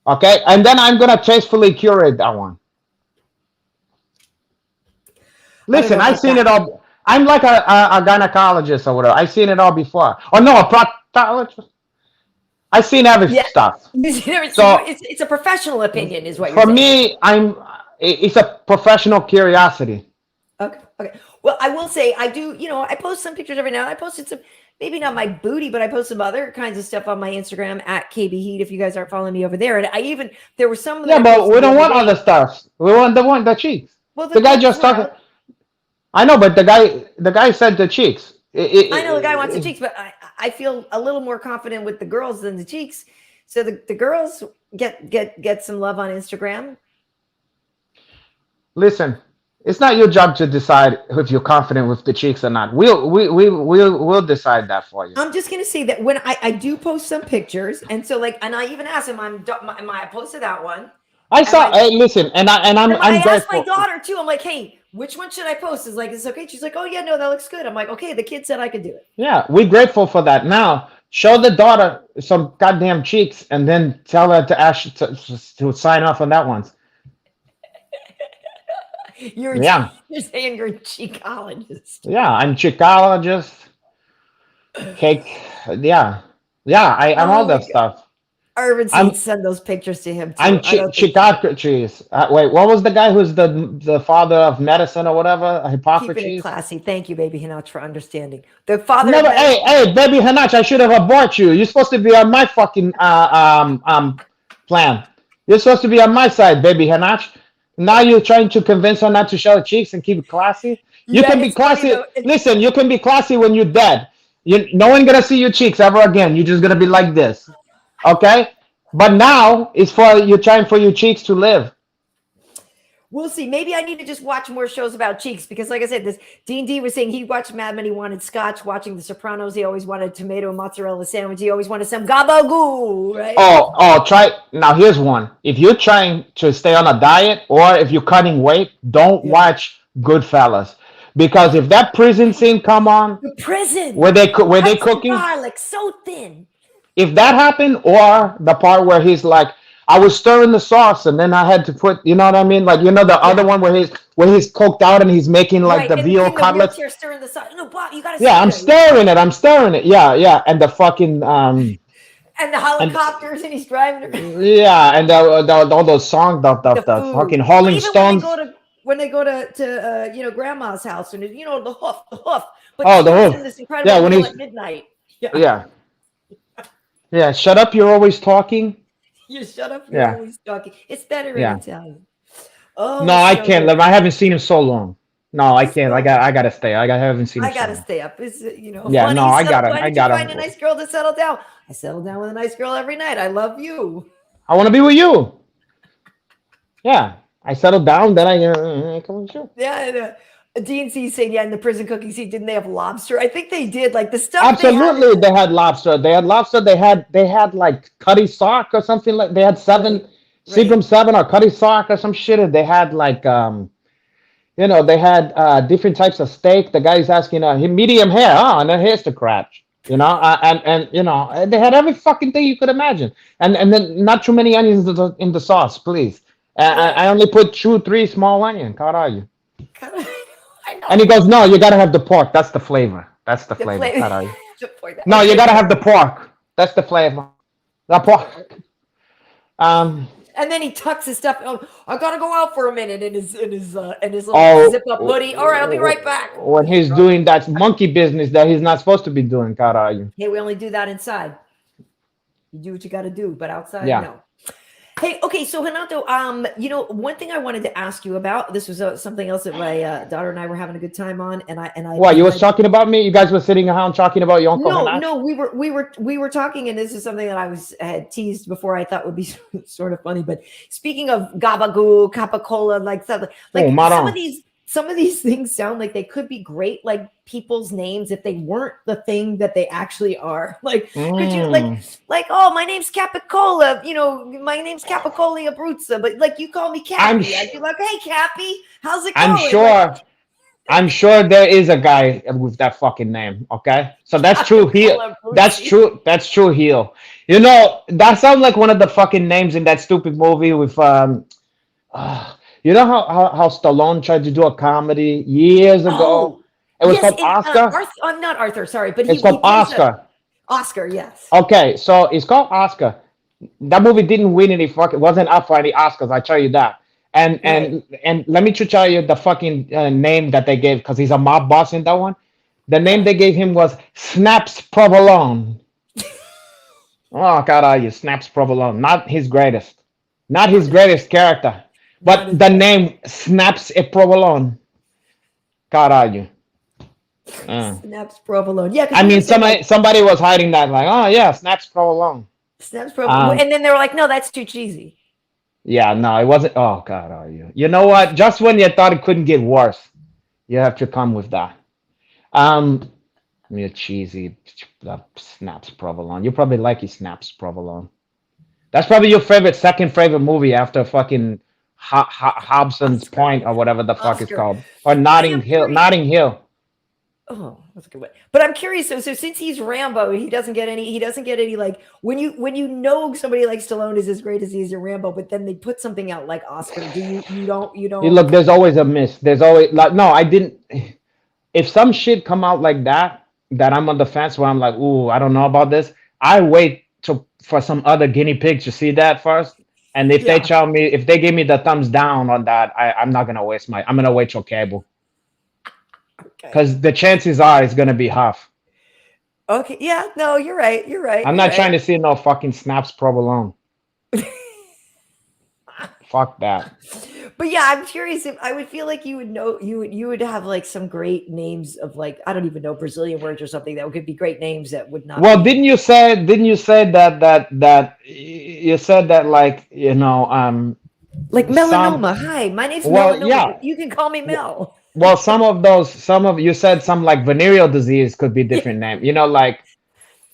okay? And then I'm gonna tastefully curate that one. I don't know Listen, I've about seen that. it all. I'm like a gynecologist or whatever. I've seen it all before. Or no, a proctologist. I've seen every Yeah, stuff. so So it's a professional opinion, is what you're for saying. me, it's a professional curiosity. Okay. Okay. Well, I will say I do. I post some pictures every now. I posted some, maybe not my booty, but I post some other kinds of stuff on my Instagram at KBheat. If you guys aren't following me over there, and there were some that Yeah, I but posted we the don't other want day. other stuff. We want the cheeks. Well, The guy well, just talking. well, I know, but the guy said the cheeks. I know the guy wants the cheeks, but I feel a little more confident with the girls than the cheeks. So the girls get some love on Instagram. Listen, it's not your job to decide if you're confident with the cheeks or not. We'll decide that for you. I'm just gonna say that when I do post some pictures, and so and I even asked him, am I posted that one? I Am saw. I Hey, listen, and I I'm asked my grateful. daughter too. I'm like, hey, which one should I post? Is like, it's okay. She's like, oh yeah, no, that looks good. I'm like, okay, the kid said I could do it. Yeah, we're grateful for that. Now, show the daughter some goddamn cheeks, and then tell her to sign off on that one. You're Yeah, you're saying you're a cheekologist. yeah. I'm chichologist, cake. Yeah, yeah. I'm all Oh my that god. stuff. Urban I'm Saints send those pictures to him I'm too. I don't think Hippocrates. Wait, what was the guy who's the father of medicine or whatever? keeping it Hippocrates. classy. Thank you, baby Hinach, for understanding. The father of Never. medicine. Hey, baby Hanach, I should have aborted you. You're supposed to be on my fucking plan. You're supposed to be on my side, baby Hanach. Now you're trying to convince her not to show her cheeks and keep it classy. You Yeah, can be it's funny classy. though. Listen, you can be classy when you're dead. No one gonna see your cheeks ever again. You're just gonna be like this, okay? But now it's for you trying for your cheeks to live. We'll see. Maybe I need to just watch more shows about cheeks because, like I said, this D&D was saying he watched Mad Men. He wanted scotch. Watching The Sopranos, he always wanted tomato and mozzarella sandwich. He always wanted some gabagoo, right? Try now. Here's one. If you're trying to stay on a diet or if you're cutting weight, don't Yeah. watch Goodfellas because if that prison scene come on, The prison where they cooking, garlic so thin. if that happened, or the part where he's like, I was stirring the sauce and then I had to put, you know what I mean? Like, you know, the other one where he's coked out and he's making like Right, the and veal in the cutlets. wheelchair stirring the sauce. No, Bob, you gotta Yeah, see I'm that. stirring it. I'm stirring it. Yeah, yeah. And the fucking And the helicopters, and he's driving around. yeah, and all those songs, the fucking Or Rolling even Stones. when they go to you know, grandma's house, and you know, the hoof. But Oh, the she's hoof. in this incredible Yeah, when meal he's at midnight. yeah, yeah. Shut up! You're always talking. You shut up. You're Yeah, always talking. It's better in yeah. Italian. Oh, No, it's I so can't good. live. I haven't seen him so long. No, I It's can't. so I gotta stay. haven't seen I him so gotta long. stay up. It's you know, Yeah, no, honey, I so gotta. why I did you find a gotta. nice girl to settle down? I settled down with a nice girl every night. I love you. I want to be with you. Yeah, I settled down. Then I come with you. Yeah, and, DNC saying, yeah, in the prison cooking scene, didn't they have lobster? I think they did. Like the stuff they had. Absolutely, they had lobster. They had lobster. They had like cutty sock or something like. They had Right, Seagram right, 7 or cutty sock or some shit. And they had like you know, they had different types of steak. The guy's asking, medium hair. Oh, and then here's the crotch. You know, and you know, they had every fucking thing you could imagine. And then not too many onions in the sauce, please. right. I only put 2, 3 small onions. How are you? I And he know. goes, no, you gotta have the pork. That's the flavor. That's the The flavor. flavor. How are you? No, you Okay, gotta have the pork. That's the flavor. The pork. Um. and then he tucks his stuff. Oh, I gotta go out for a minute in his little zip up hoodie. All right, I'll be right back. When he's doing that monkey business that he's not supposed to be doing, how are you? Hey, we only do that inside. You do what you got to do, but outside, Yeah. no. Hey, okay, so Renato, you know, one thing I wanted to ask you about. This was something else that my daughter and I were having a good time on, and I. What, you was talking about me? You guys were sitting around talking about your uncle? No, we were talking, and this is something that had teased before. I thought would be sort of funny. But speaking of gabagoo, capicola, like stuff, like Oh, Maron. some of these things sound like they could be great, like people's names if they weren't the thing that they actually are. Like, could you oh, my name's Capicola, you know, my name's Capicola Abruzza, but like you call me Cappy, I'd be like, hey Cappy, how's it going? I'm sure there is a guy with that fucking name. Okay, so that's true. That's true. That's true. Heel. You know, that sounds like one of the fucking names in that stupid movie with you know how Stallone tried to do a comedy years ago. Oh, It was yes, called Oscar. Not Arthur, sorry, but It's called Oscar. Oscar, yes. Okay, so it's called Oscar. That movie didn't win any fucking. Wasn't up for any Oscars. I tell you that. And let me tell you the fucking name that they gave because he's a mob boss in that one. The name they gave him was Snaps Provolone. Oh God, are you Snaps Provolone? Not his greatest character, but the name Snaps a Provolone. God, are you? Snaps Provolone. Yeah, I mean, somebody was hiding that, like, oh yeah, Snaps Provolone. Snaps Provolone, and then they were like, no, that's too cheesy. Yeah, no, it wasn't. Oh God, are you? You know what? Just when you thought it couldn't get worse, you have to come with that. You're cheesy. Snaps Provolone. You probably like your Snaps Provolone. That's probably your second favorite movie after fucking Hobson's Oscar. Point or whatever the fuck Oscar. it's called, or Notting Hill. Notting Hill. Oh, that's a good one. But I'm curious. So since he's Rambo, he doesn't get any like when you know somebody like Stallone is as great as he is in Rambo, but then they put something out like Oscar. You don't. Hey, look, there's always a miss. There's always like no, I didn't. If some shit come out like that I'm on the fence where I'm like, ooh, I don't know about this. I wait for some other guinea pigs to see that first. And if they tell me, if they give me the thumbs down on that, I'm not gonna waste I'm gonna wait till cable. Because the chances are it's gonna be half. Okay. Yeah. No, you're right. I'm not trying to see no fucking Snaps Provolone. Fuck that. But yeah, I'm curious if I would feel like you would know you would have like some great names of like I don't even know Brazilian words or something that could be great names that would not. Well, didn't you say that you said that like you know Like some. melanoma. Hi, my name's Well, Melanoma, yeah. but you can call me Mel. Well, some of you said some like venereal disease could be Yeah, different name. You know, like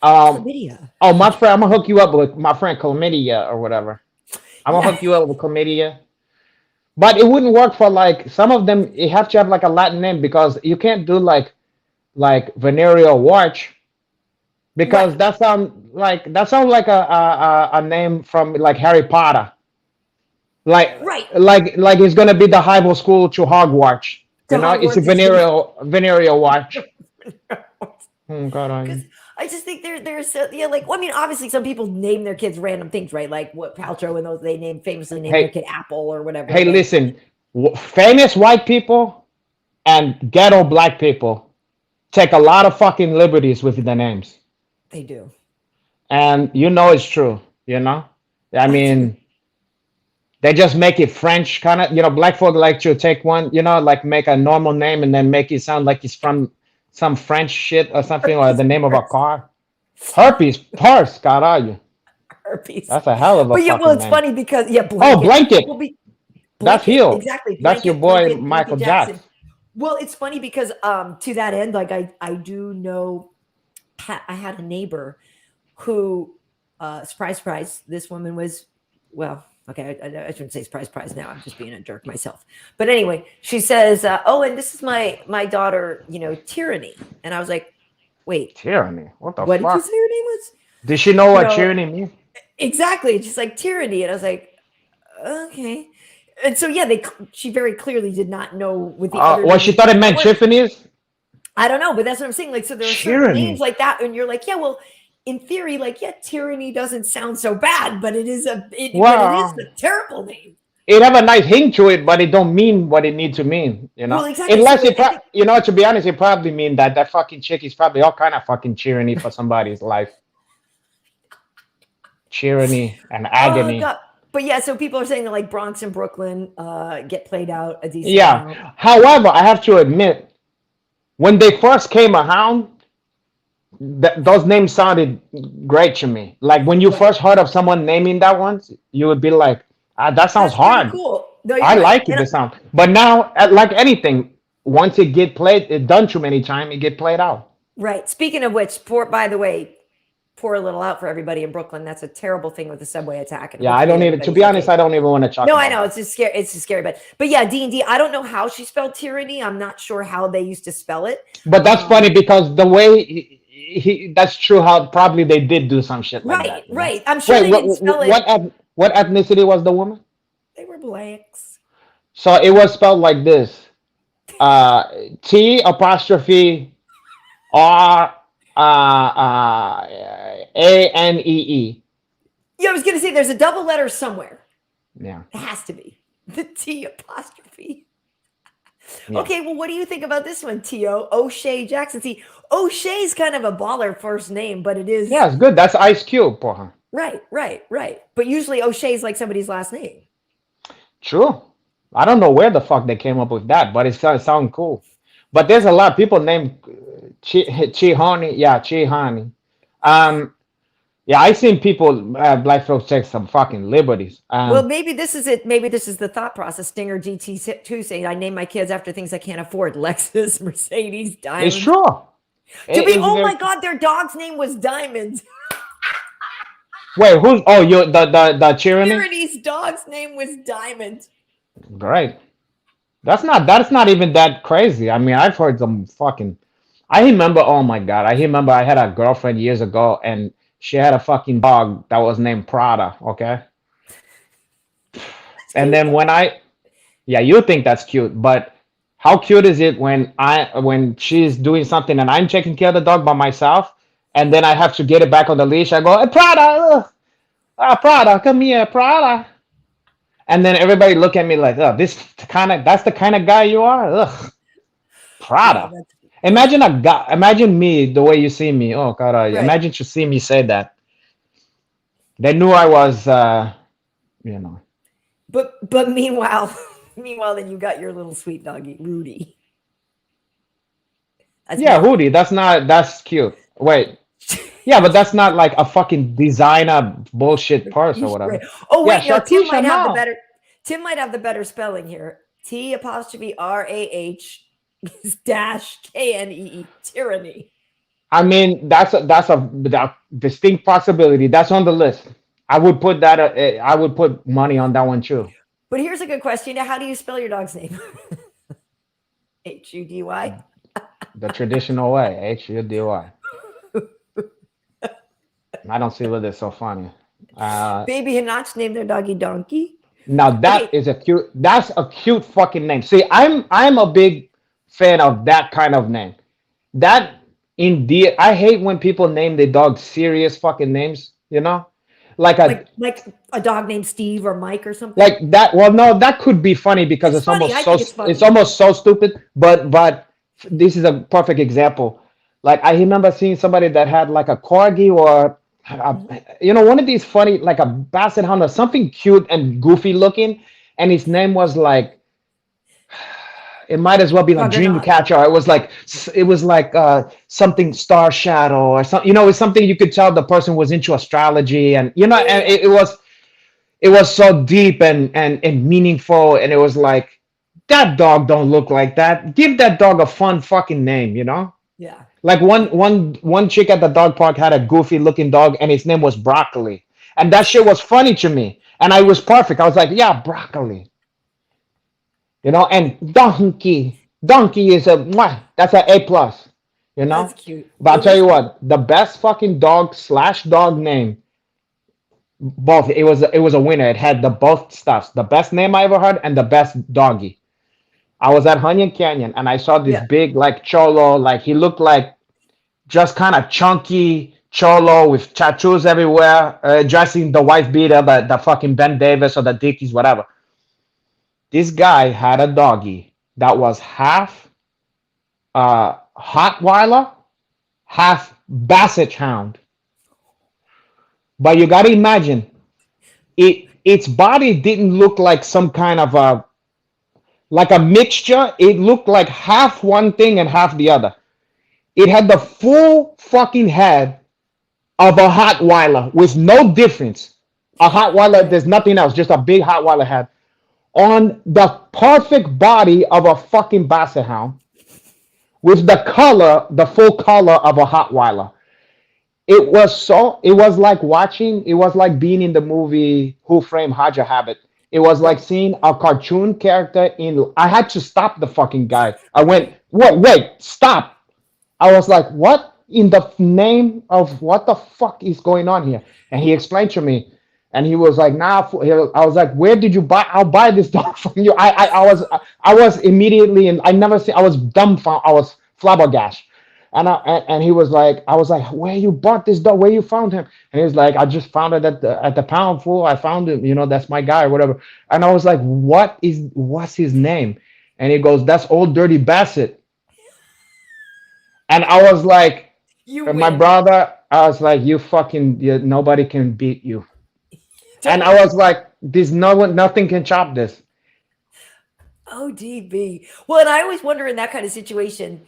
um. chlamydia. Oh, my friend, I'm gonna hook you up with my friend chlamydia or whatever. I'm gonna Yeah, hook you up with chlamydia. But it wouldn't work for like some of them. You have to have like a Latin name because you can't do like venereal watch because right, that sounds like a name from like Harry Potter. Like right. like it's gonna be the High School to Hogwarts. To You know, it's a Hogwarts, it's gonna venereal watch. be Oh God, because I just think there's so, yeah, like well, I mean, obviously some people name their kids random things, right? Like what Paltrow and those they famously name their hey kid Apple or whatever. hey, Like listen, famous white people and ghetto black people take a lot of fucking liberties with the names, they do. and you know it's true. You know, I I do. mean, they just make it French kind of. You know, black folk like to take one. You know, like make a normal name and then make it sound like it's from some French shit or something, or Herpes, the name of a car. Herpes, purse, caralho. herpes. That's a hell of a But yeah, well, fucking it's name. funny because yeah, Oh, blanket. blanket. Well, be That's blanket healed. exactly. That's your Blanket, boy blanket Michael Jackson. Jackson. Well, it's funny because to that end, like I do know I had a neighbor who surprise surprise this woman was well okay I shouldn't say surprise now I'm just being a jerk myself but anyway she says oh and this is my daughter Tyranny and I was like wait Tyranny. What the what did you say fuck? her name was Did she know you what know tyranny means? exactly just like Tyranny and I was like okay and so yeah she very clearly did not know what the other Well, she names thought it meant were. Tiffany's. I don't know, but that's what I'm saying. Like, so there are certain names Tyranny. like that, and you're like, yeah, well, in theory, like, yeah, tyranny doesn't sound so bad, but but it is Well, a terrible name. it have a nice hing to it, but it don't mean what it need to mean. You Well, know, exactly. So unless it, I think you know, to be honest, it probably mean that that fucking chick is probably all kind of fucking tyranny for somebody's life. Tyranny and oh agony. god, but yeah, so people are saying that like Bronx and Brooklyn get played out a decent amount. Yeah. However, I have to admit, when they first came around, those names sounded great to me. Like when you Right. first heard of someone naming that one, you would be like, ah, that sounds That's pretty hard. cool. No, I you're right. like it, the sound. But now, like anything, once it get played, it done too many times, it get played out. Right. Speaking of which, by the way, pour a little out for everybody in Brooklyn. That's a terrible thing with the subway attack, and Yeah, I hopefully don't even, to everybody's be honest, okay. I don't even want to talk No, I about know that. it's just scary. It's just scary, but yeah, D&D. I don't know how she spelled tyranny. I'm not sure how they used to spell it. But that's funny because the way that's true how probably they did do some shit like Right, that, you know? right. I'm sure Wait, they didn't spell it. what ethnicity was the woman? They were blanks. So it was spelled like this. Uh T apostrophe R ANEE. Yeah, I was gonna say there's a double letter somewhere. Yeah. It has to be the T apostrophe. Yeah. Okay, well, what do you think about this one, T.O. O'Shea Jackson? See, O'Shea's kind of a baller first name, but it is Yeah, it's good. That's Ice Cube, porra. right. But usually O'Shea's like somebody's last name. True. I don't know where the fuck they came up with that, but it sound cool. But there's a lot of people named Chihani. Yeah, Chihani. Um, yeah, I seen people, black folks take some fucking liberties. Well, maybe this is it. Maybe this is the thought process. Stinger GT2 saying, I name my kids after things I can't afford. Lexus, Mercedes, It's Diamond. true. Oh Very, my God, their dog's name was Diamond. wait, who's, oh, you, the tyranny? Tyranny's dog's name was Diamond. Great. That's not even that crazy. I mean, I've heard some fucking. I remember. Oh my god! I remember I had a girlfriend years ago, and she had a fucking dog that was named Prada. Okay, That's and cute. then when I, yeah, you think that's cute, but how cute is it when she's doing something and I'm taking care of the dog by myself, and then I have to get it back on the leash? I go, hey, Prada, Prada, come here, Prada. And then everybody look at me like, oh, that's the kind of guy you are? Ugh, Yeah, Prada. that's Imagine a guy, imagine me the way you see me. Oh, God, right. imagine to see me say that. They knew I was, you know. But meanwhile, then you got your little sweet doggy, Rudy. That's Yeah, Melly. hoodie. That's cute. Wait. Yeah, but that's not like a fucking designer bullshit purse or Right. whatever. Oh Yeah, wait, no, Tim Sharkeisha, might have the no. better. Tim might have the better spelling here. T'_RAH dash KNEE. Tyranny. I mean, that distinct possibility. That's on the list. I would put that. I would put money on that one too. But here's a good question. How do you spell your dog's name? Hudy. The traditional way, Hudy. I don't see what is so funny. Baby Hinach named their doggy Donkey. Now that Okay. is a cute. That's a cute fucking name. See, I'm a big fan of that kind of name. That indeed, I hate when people name their dogs serious fucking names. You know, like a Like a dog named Steve or Mike or something. like that. Well, no, that could be funny because It's funny. I think it's funny. it's almost so stupid. But this is a perfect example. Like I remember seeing somebody that had like a corgi or one of these funny like a basset hound or something cute and goofy looking, and his name was like it might as well be like Juggernaut. Dreamcatcher. It was like something Star Shadow or something. It's something you could tell the person was into astrology, and Yeah. and it was so deep and meaningful, and it was like that dog don't look like that. Give that dog a fun fucking name. Yeah. Like one chick at the dog park had a goofy looking dog, and his name was Broccoli, and that shit was funny to me, and I was perfect. I was like, yeah, Broccoli. And donkey is that's an A plus. That's cute. But I'll It tell is you cute. what, the best fucking dog/dog name, both it was a winner. It had the both stuffs, the best name I ever heard and the best doggy. I was at Hunyon Canyon and I saw this Yeah. big like cholo, like he looked like just kind of chunky cholo with tattoos everywhere, dressing the wife beater, the fucking Ben Davis or the Dickies, whatever. This guy had a doggy that was half Hotweiler, half Basset Hound. But you gotta imagine its body didn't look like some kind of a mixture. It looked like half one thing and half the other. It had the full fucking head of a Hotweiler with no difference. A Hotweiler, there's nothing else, just a big Hotweiler head on the perfect body of a fucking Basset Hound with the full color of a Hotweiler. It was like being in the movie Who Framed Roger Rabbit. It was like Right. seeing a cartoon character I had to stop the fucking guy. I went, what? Wait, stop. I was like, what in the name of what the fuck is going on here? And he explained to me, and he was like, nah. I was like, where did you buy? I'll buy this dog from you. I was immediately, and I never see. I was dumbfounded. I was flabbergasted. And he was like, I was like, where you bought this dog? Where you found him? And he was like, I just found it at the pound fool. I found him. That's my guy or whatever. And I was like, what's his name? And he goes, that's Old Dirty Bassett. And I was like, You my win. brother, I was like, nobody can beat you. And I Totally. was like, nothing can chop this. ODB. Well, and I always wonder in that kind of situation,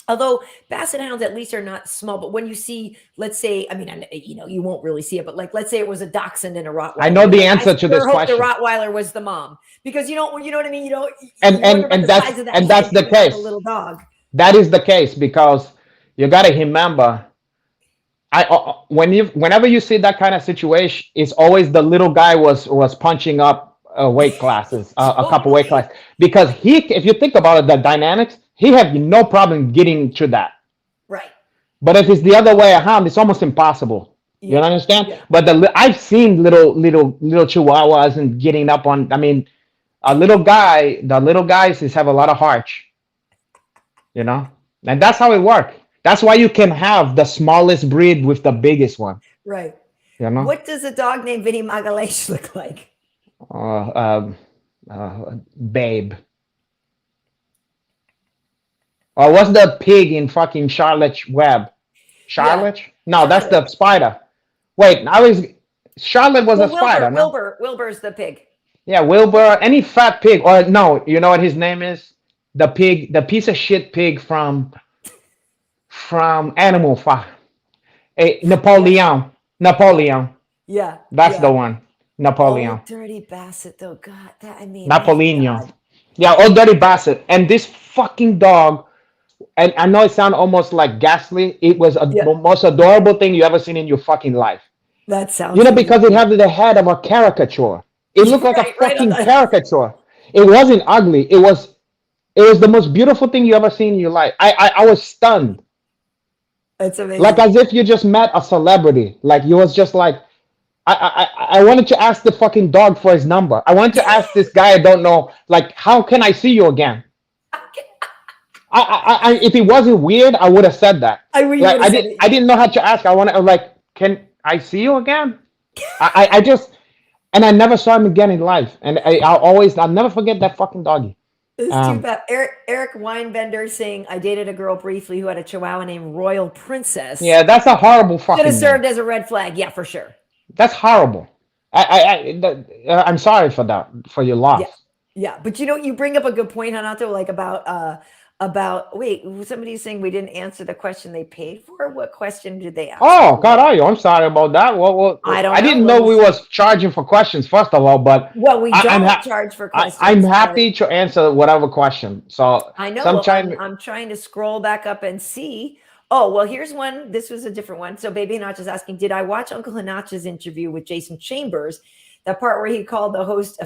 although basset hounds at least are not small, but when you see, let's say, I mean, you won't really see it, but like, let's say it was a dachshund and a Rottweiler. I know the You're like, answer to this sure hope the question. Rottweiler was the mom because you know what I mean. You And wonder about and the that's size of that and head that's the coming out of a case. little dog. That is the case because you got to remember, whenever you see that kind of situation, it's always the little guy was punching up weight classes, a couple weight Totally. classes, because if you think about it, the dynamics, he have no problem getting to that. Right. But if it's the other way around, it's almost impossible. You Yeah. understand? Yeah. But I've seen little chihuahuas and getting up on. I mean, the little guys have a lot of heart. And that's how it works. That's why you can have the smallest breed with the biggest one. Right. You know, What does a dog named Vinny Magalhaes look like? uh, um, Babe. Or what's the pig in fucking Charlotte's Web? Yeah. Charlotte? No, that's the Charlotte. spider. Wait, Charlotte was a Well, spider, no? Wilbur's the pig. Yeah, Wilbur, any fat pig, or no, you know what his name is? The pig, the piece of shit pig from Animal Farm. Yeah. Napoleon. Napoleon. Yeah. That's the Yeah. one. Oh, Napoleon. Dirty Bassett, though. God, that I mean, my Napoleon. God. Yeah, Old Dirty Bastard. And this fucking dog, and I know it sounds almost like ghastly. It was Yeah, the most adorable thing you ever seen in your fucking life. that You sounds know, really because it cute. had the head of a caricature. It looked like a Right, right on fucking the. caricature. It wasn't ugly. It was the most beautiful thing you ever seen in your life. I was stunned. That's Like amazing. as if you just met a celebrity. Like you was just like I wanted to ask the fucking dog for his number. I wanted to ask this guy I don't know, like, how can I see you again? If it wasn't weird, I would have said that. You Like would have said it. I didn't know how to ask. I want to like, can I see you again? I just and I never saw him again in life. And I'll never forget that fucking doggy. It's too Um, bad. Eric Weinbender saying, I dated a girl briefly who had a chihuahua named Royal Princess. yeah, that's a horrible Should have fucking name. served as a red flag. Yeah, for sure. That's horrible. I'm sorry for that, for your Yeah. loss. Yeah. But you bring up a good point, Hanato, like about wait, somebody's saying we didn't answer the question they paid for. What question did they ask? Oh God, are you? I'm sorry about that. I don't I know. didn't Well, know we was charging for questions first of all, but we I, I'm don't ha- charge for I'm questions, but happy to answer whatever question. So I know. Well, sometimes, I'm trying to scroll back up and see. Oh, well, here's one. This was a different one. So Baby Hinach is asking, did I watch Uncle Hinach's interview with Jason Chambers? That part where he called the host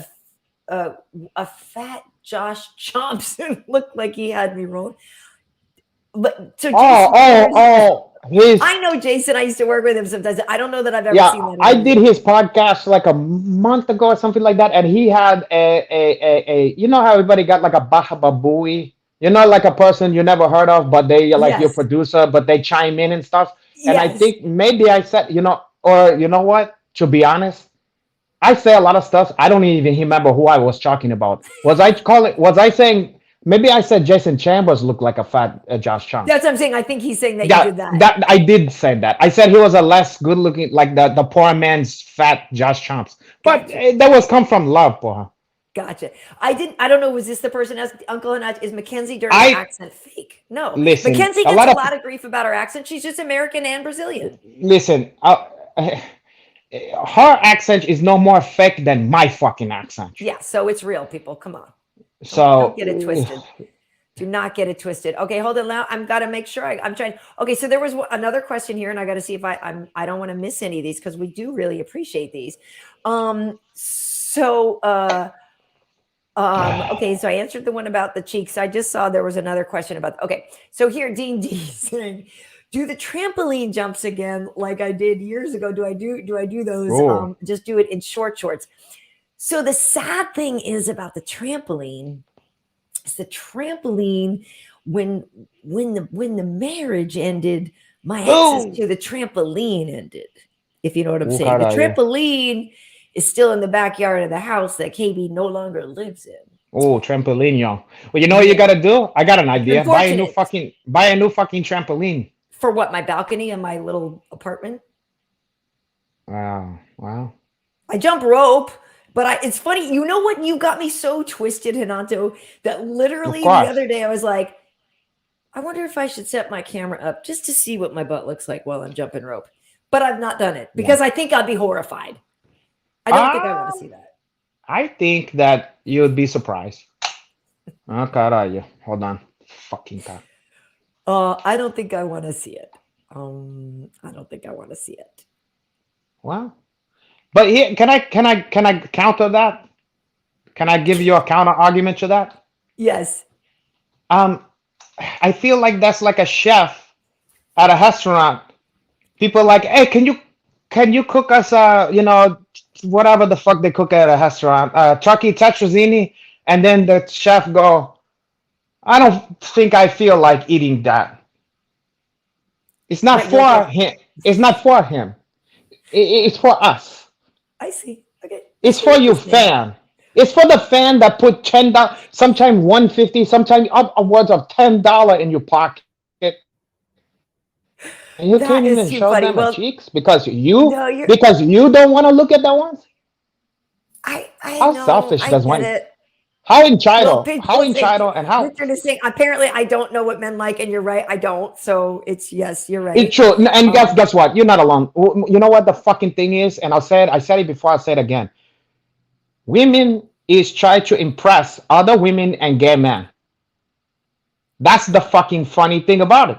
a fat Josh Chomps and looked like he had me rolling. But so Jason Chambers, his I know Jason. I used to work with him sometimes. I don't know that I've ever yeah, seen that I interview. did his podcast like a month ago or something like that, and he had a you know how everybody got like a Baja Babooey, you know, like a person you never heard of, but they are like your Yes. producer, but they chime in and stuff. And I Yes. think maybe I said, or you know what? To be honest, I say a lot of stuff. I don't even remember who I was talking about. Was I saying? Maybe I said Jason Chambers looked like a fat Josh Chance. That's what I'm saying. I think he's saying that you Yeah, did that. that I did say that. I said he was a less good looking, like the poor man's fat Josh Chomps. But Gotcha. that was come from love, poor. Gotcha. I don't know. Was this the person asked Uncle Hinach? Is Mackenzie Dern's I accent fake? No. listen. Mackenzie A gets lot a of lot of grief about her accent. She's just American and Brazilian. listen. Her accent is no more fake than my fucking accent. Yeah. So it's real, people. Come on. Don't So get it twisted. Do not get it twisted. Okay, hold it now. I'm got to make sure I'm trying. Okay, so there was another question here, and I got to see if I don't want to miss any of these because we do really appreciate these. Okay, so I answered the one about the cheeks. I just saw there was another question about. Okay, so here Dean D saying, do the trampoline jumps again like I did years ago. Do I do those? Just do it in shorts. So the sad thing is about the trampoline. It's the trampoline when the marriage ended, my access to the trampoline ended. If you know what I'm saying. The trampoline is still in the backyard of the house that KBheat no longer lives in. Oh, trampoline, yo. Well, you know what you gotta do? I got an idea. Buy a new fucking trampoline. For what? My balcony and my little apartment? Wow. I jump rope. But it's funny, you know what? You got me so twisted, Renato, that literally the other day I was like, I wonder if I should set my camera up just to see what my butt looks like while I'm jumping rope. But I've not done it because I think I'd be horrified. I don't think I want to see that. I think that you would be surprised. Oh, caralho. Hold on. Fucking car. I don't think I want to see it. I don't think I want to see it. Well. But here, can I counter that? Can I give you a counter argument to that? Yes. I feel like that's like a chef at a restaurant. People are like, hey, can you cook us whatever the fuck they cook at a restaurant, Chucky tetrazzini, and then the chef go, I don't think I feel like eating that. It's not for him. It's not for him. It's for us. I see. Okay. It's for your fan. It's for the fan that put $10, sometimes $1.50, sometimes upwards of $10 in your pocket. And you can't even show them the cheeks because you don't want to look at that ones. How selfish does one? How entitled? And how? Richard is saying, apparently I don't know what men like, and you're right, I don't. So it's yes, you're right. It's true. And guess what? You're not alone. You know what the fucking thing is? And I said it before, I'll say it again. Women is try to impress other women and gay men. That's the fucking funny thing about it.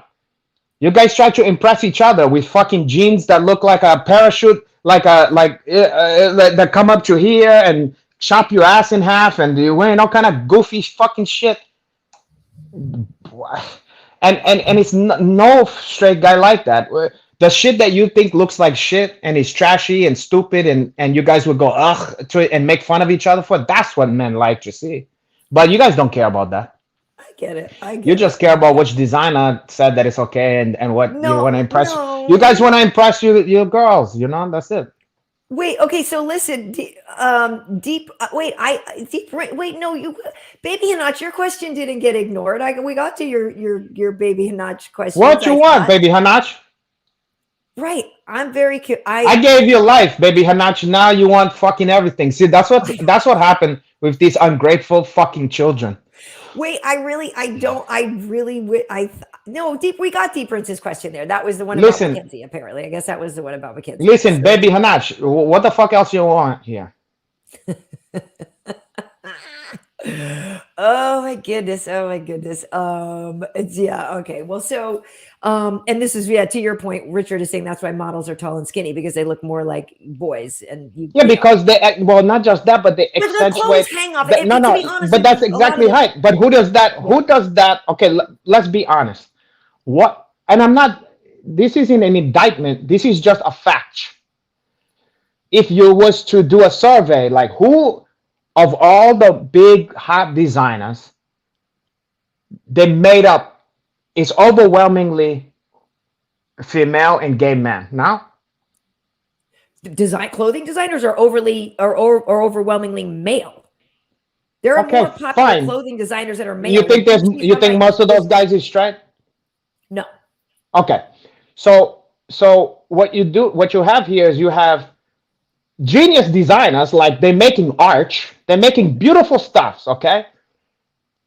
You guys try to impress each other with fucking jeans that look like a parachute, like that come up to here and chop your ass in half, and you're wearing all kind of goofy fucking shit. And it's no straight guy like that. The shit that you think looks like shit and is trashy and stupid, and you guys would go ugh to it and make fun of each other for. That's what men like to see. But you guys don't care about that. I get it. I You get just it. care about which designer said that it's okay, and what you want to No, impress. You guys no. want to impress your girls, you know. That's it. Wait, okay, so listen, deep, wait, wait, no, baby Hanach, your question didn't get ignored. We got to your baby Hanach questions, What you I want, thought. baby Hanach? Right, I'm very curious. I gave you life, baby Hanach. Now you want fucking everything. See, that's what happened with these ungrateful fucking children. Wait, no, deep, we got Deep Prince's question there. That was the one about Listen, Mackenzie, apparently. I guess that was the one about Mackenzie. listen, So, baby Hanach. What the fuck else you want here? oh my goodness. Oh my goodness. Yeah, okay. Well, so and this is, yeah, to your point, Richard is saying that's why models are tall and skinny, because they look more like boys, and Yeah, you know, because they well, not just that, but they the clothes accentuate. hang off. No, To be no, honest but with that's you, a lot of exactly the, right. But who does that? yeah. Who does that? Okay, let's be honest. What? And I'm not. This isn't an indictment. This is just a fact. If you was to do a survey, like who of all the big hot designers, they made up is overwhelmingly female and gay men. Now, Clothing designers are or overwhelmingly male. There are okay, more popular fine. clothing designers that are You male. Like think Gucci is you one of think my most of those business. guys is straight? No. Okay. So what you have here is you have genius designers, like they're making art, they're making beautiful stuffs, okay?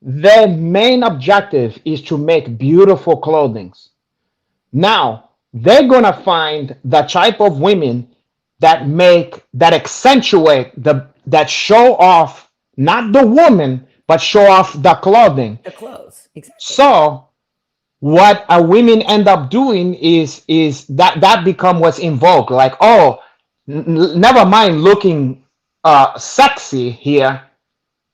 Their main objective is to make beautiful clothing. Now, they're gonna find the type of women that accentuate that show off not the woman, but show off the clothing. The clothes, exactly. So what a women end up doing is that become what's in vogue, like, oh, never mind looking sexy here,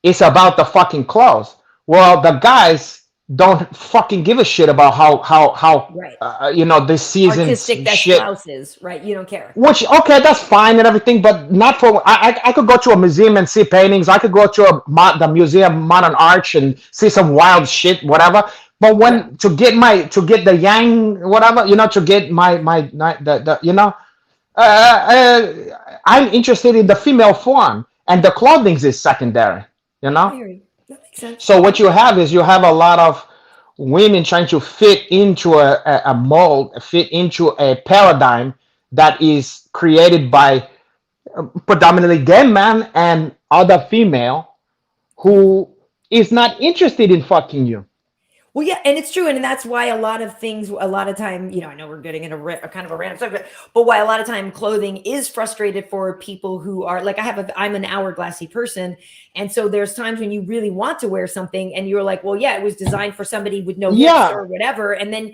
it's about the fucking clothes. Well, the guys don't fucking give a shit about how Right. this season's Artistic, that's shit. blouses, right? You don't care. Which, okay, that's fine and everything, but not for. I could go to a museum and see paintings. I could go to the Museum of Modern Art and see some wild shit, whatever. But Right. when to get the yang, whatever, to get the I'm interested in the female form, and the clothing is secondary. You I know. hear you. That makes sense. So what you have is you have a lot of women trying to fit into a mold, fit into a paradigm that is created by predominantly gay men and other female who is not interested in fucking you. Well, yeah, and it's true, and that's why a lot of things, a lot of time, I know we're getting in a kind of a random subject, but why a lot of time clothing is frustrated for people who are like, I'm an hourglassy person, and so there's times when you really want to wear something, and you're like, well, yeah, it was designed for somebody with no hips Yeah, or whatever, and then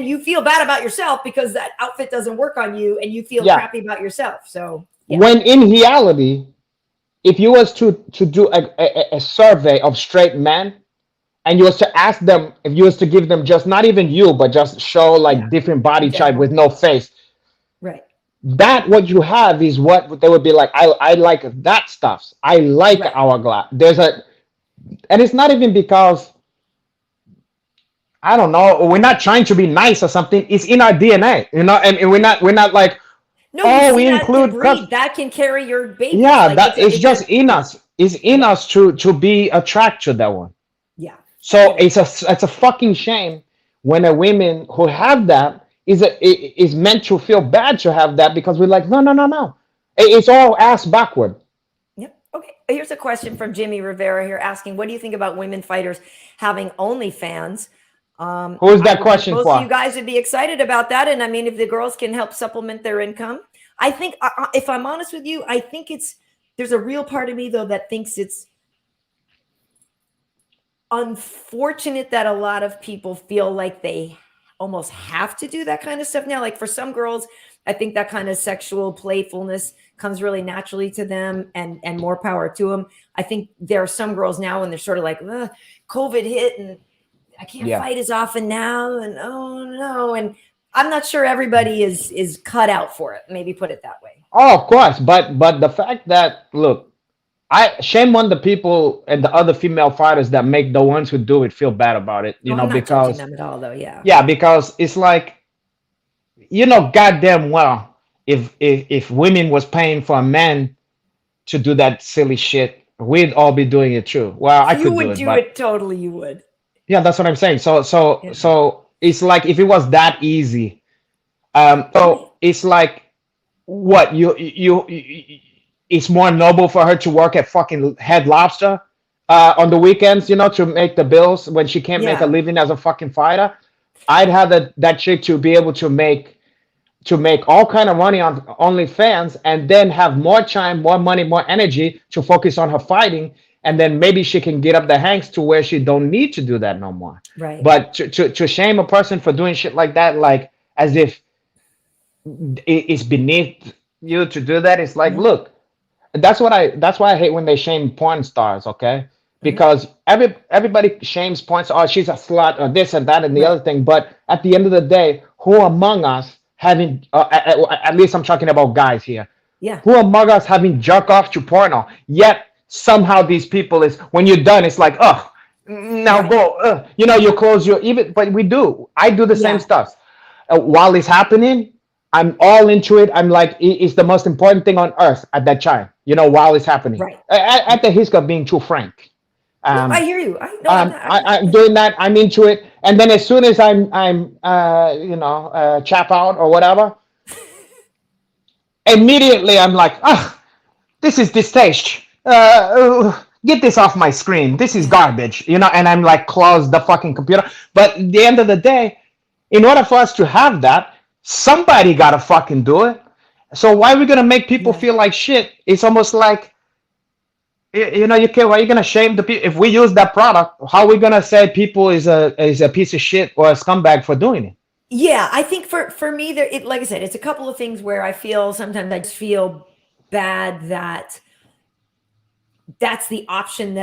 you feel bad about yourself because that outfit doesn't work on you, and you feel yeah. crappy about yourself. So yeah, When in reality, if you was to do a survey of straight men, and you was to ask them, if you was to give them just not even you, but just show yeah, like different body in type general, with no face, right, that what you have is what they would be like. I like that stuff. I like right. hourglass. And it's not even because I don't know. We're not trying to be nice or something. It's in our DNA, and we're not like, No, you oh, see we that in the include cuts. breed that can carry your babies. Yeah, Like that it's it's just a in us. It's in yeah, us to be attracted to that one. yeah. I So get it. it's a fucking shame when a women who have that is meant to feel bad to have that, because we're like, no, no, no, no. It's all ass backward. Yep. Okay. Here's a question from Jimmy Rivera here asking, what do you think about women fighters having OnlyFans? Who is I that would think question most of you for? guys would be excited about that. And I mean, if the girls can help supplement their income, I think, if I'm honest with you, I think it's there's a real part of me though that thinks it's unfortunate that a lot of people feel like they almost have to do that kind of stuff now. Like for some girls, I think that kind of sexual playfulness comes really naturally to them, and more power to them. I think there are some girls now when they're sort of like, COVID hit and I can't Yeah. fight as often now, and oh no, and I'm not sure everybody is cut out for it. Maybe put it that way. Oh, of course, but the fact that, look, I shame on the people and the other female fighters that make the ones who do it feel bad about it, Oh, I'm not judging because them at all, though. Yeah. yeah, because it's like, goddamn well, if women was paying for a man to do that silly shit, we'd all be doing it too. Well, I You could do would it, do but it totally. You would. yeah, that's what I'm saying. So Yeah. so it's like if it was that easy, Right. so it's like what it's more noble for her to work at fucking Head Lobster on the weekends, to make the bills when she can't make a Yeah. living as a fucking fighter. I'd have that chick to be able to make all kind of money on OnlyFans, and then have more time, more money, more energy to focus on her fighting, and then maybe she can get up the hanks to where she don't need to do that no more. Right. But to shame a person for doing shit like that, like as if it's beneath you to do that, it's like, Mhm. look, that's why I hate when they shame porn stars, okay? Mhm. Because everybody shames porn stars, oh, she's a slut or this and that and the Right. other thing. But at the end of the day, who among us having at least I'm talking about guys here, Yeah. who among us having jerk off to porno? Yet somehow these people is when you're done, it's like, oh, now Right. go, you close your even. But we do. I do the same Yeah. stuff while it's happening. I'm all into it. I'm like, it's the most important thing on earth at that time, while it's happening. Right. At the risk of being too frank. No, I Um, hear you. I know. I'm not. I'm doing that. I'm into it. And then as soon as I'm chap out or whatever, immediately I'm like, ah, this is distaste. Get this off my screen. This is Yeah. garbage, and I'm like, close the fucking computer. But at the end of the day, in order for us to have that, somebody gotta fucking do it. So why are we gonna make people Yeah. feel like shit? It's almost like, you can't. Why are you gonna shame the people if we use that product? How are we gonna say people is a piece of shit or a scumbag for doing it? Yeah, I think for me there, like I said, it's a couple of things where I feel sometimes I just feel bad that that's the option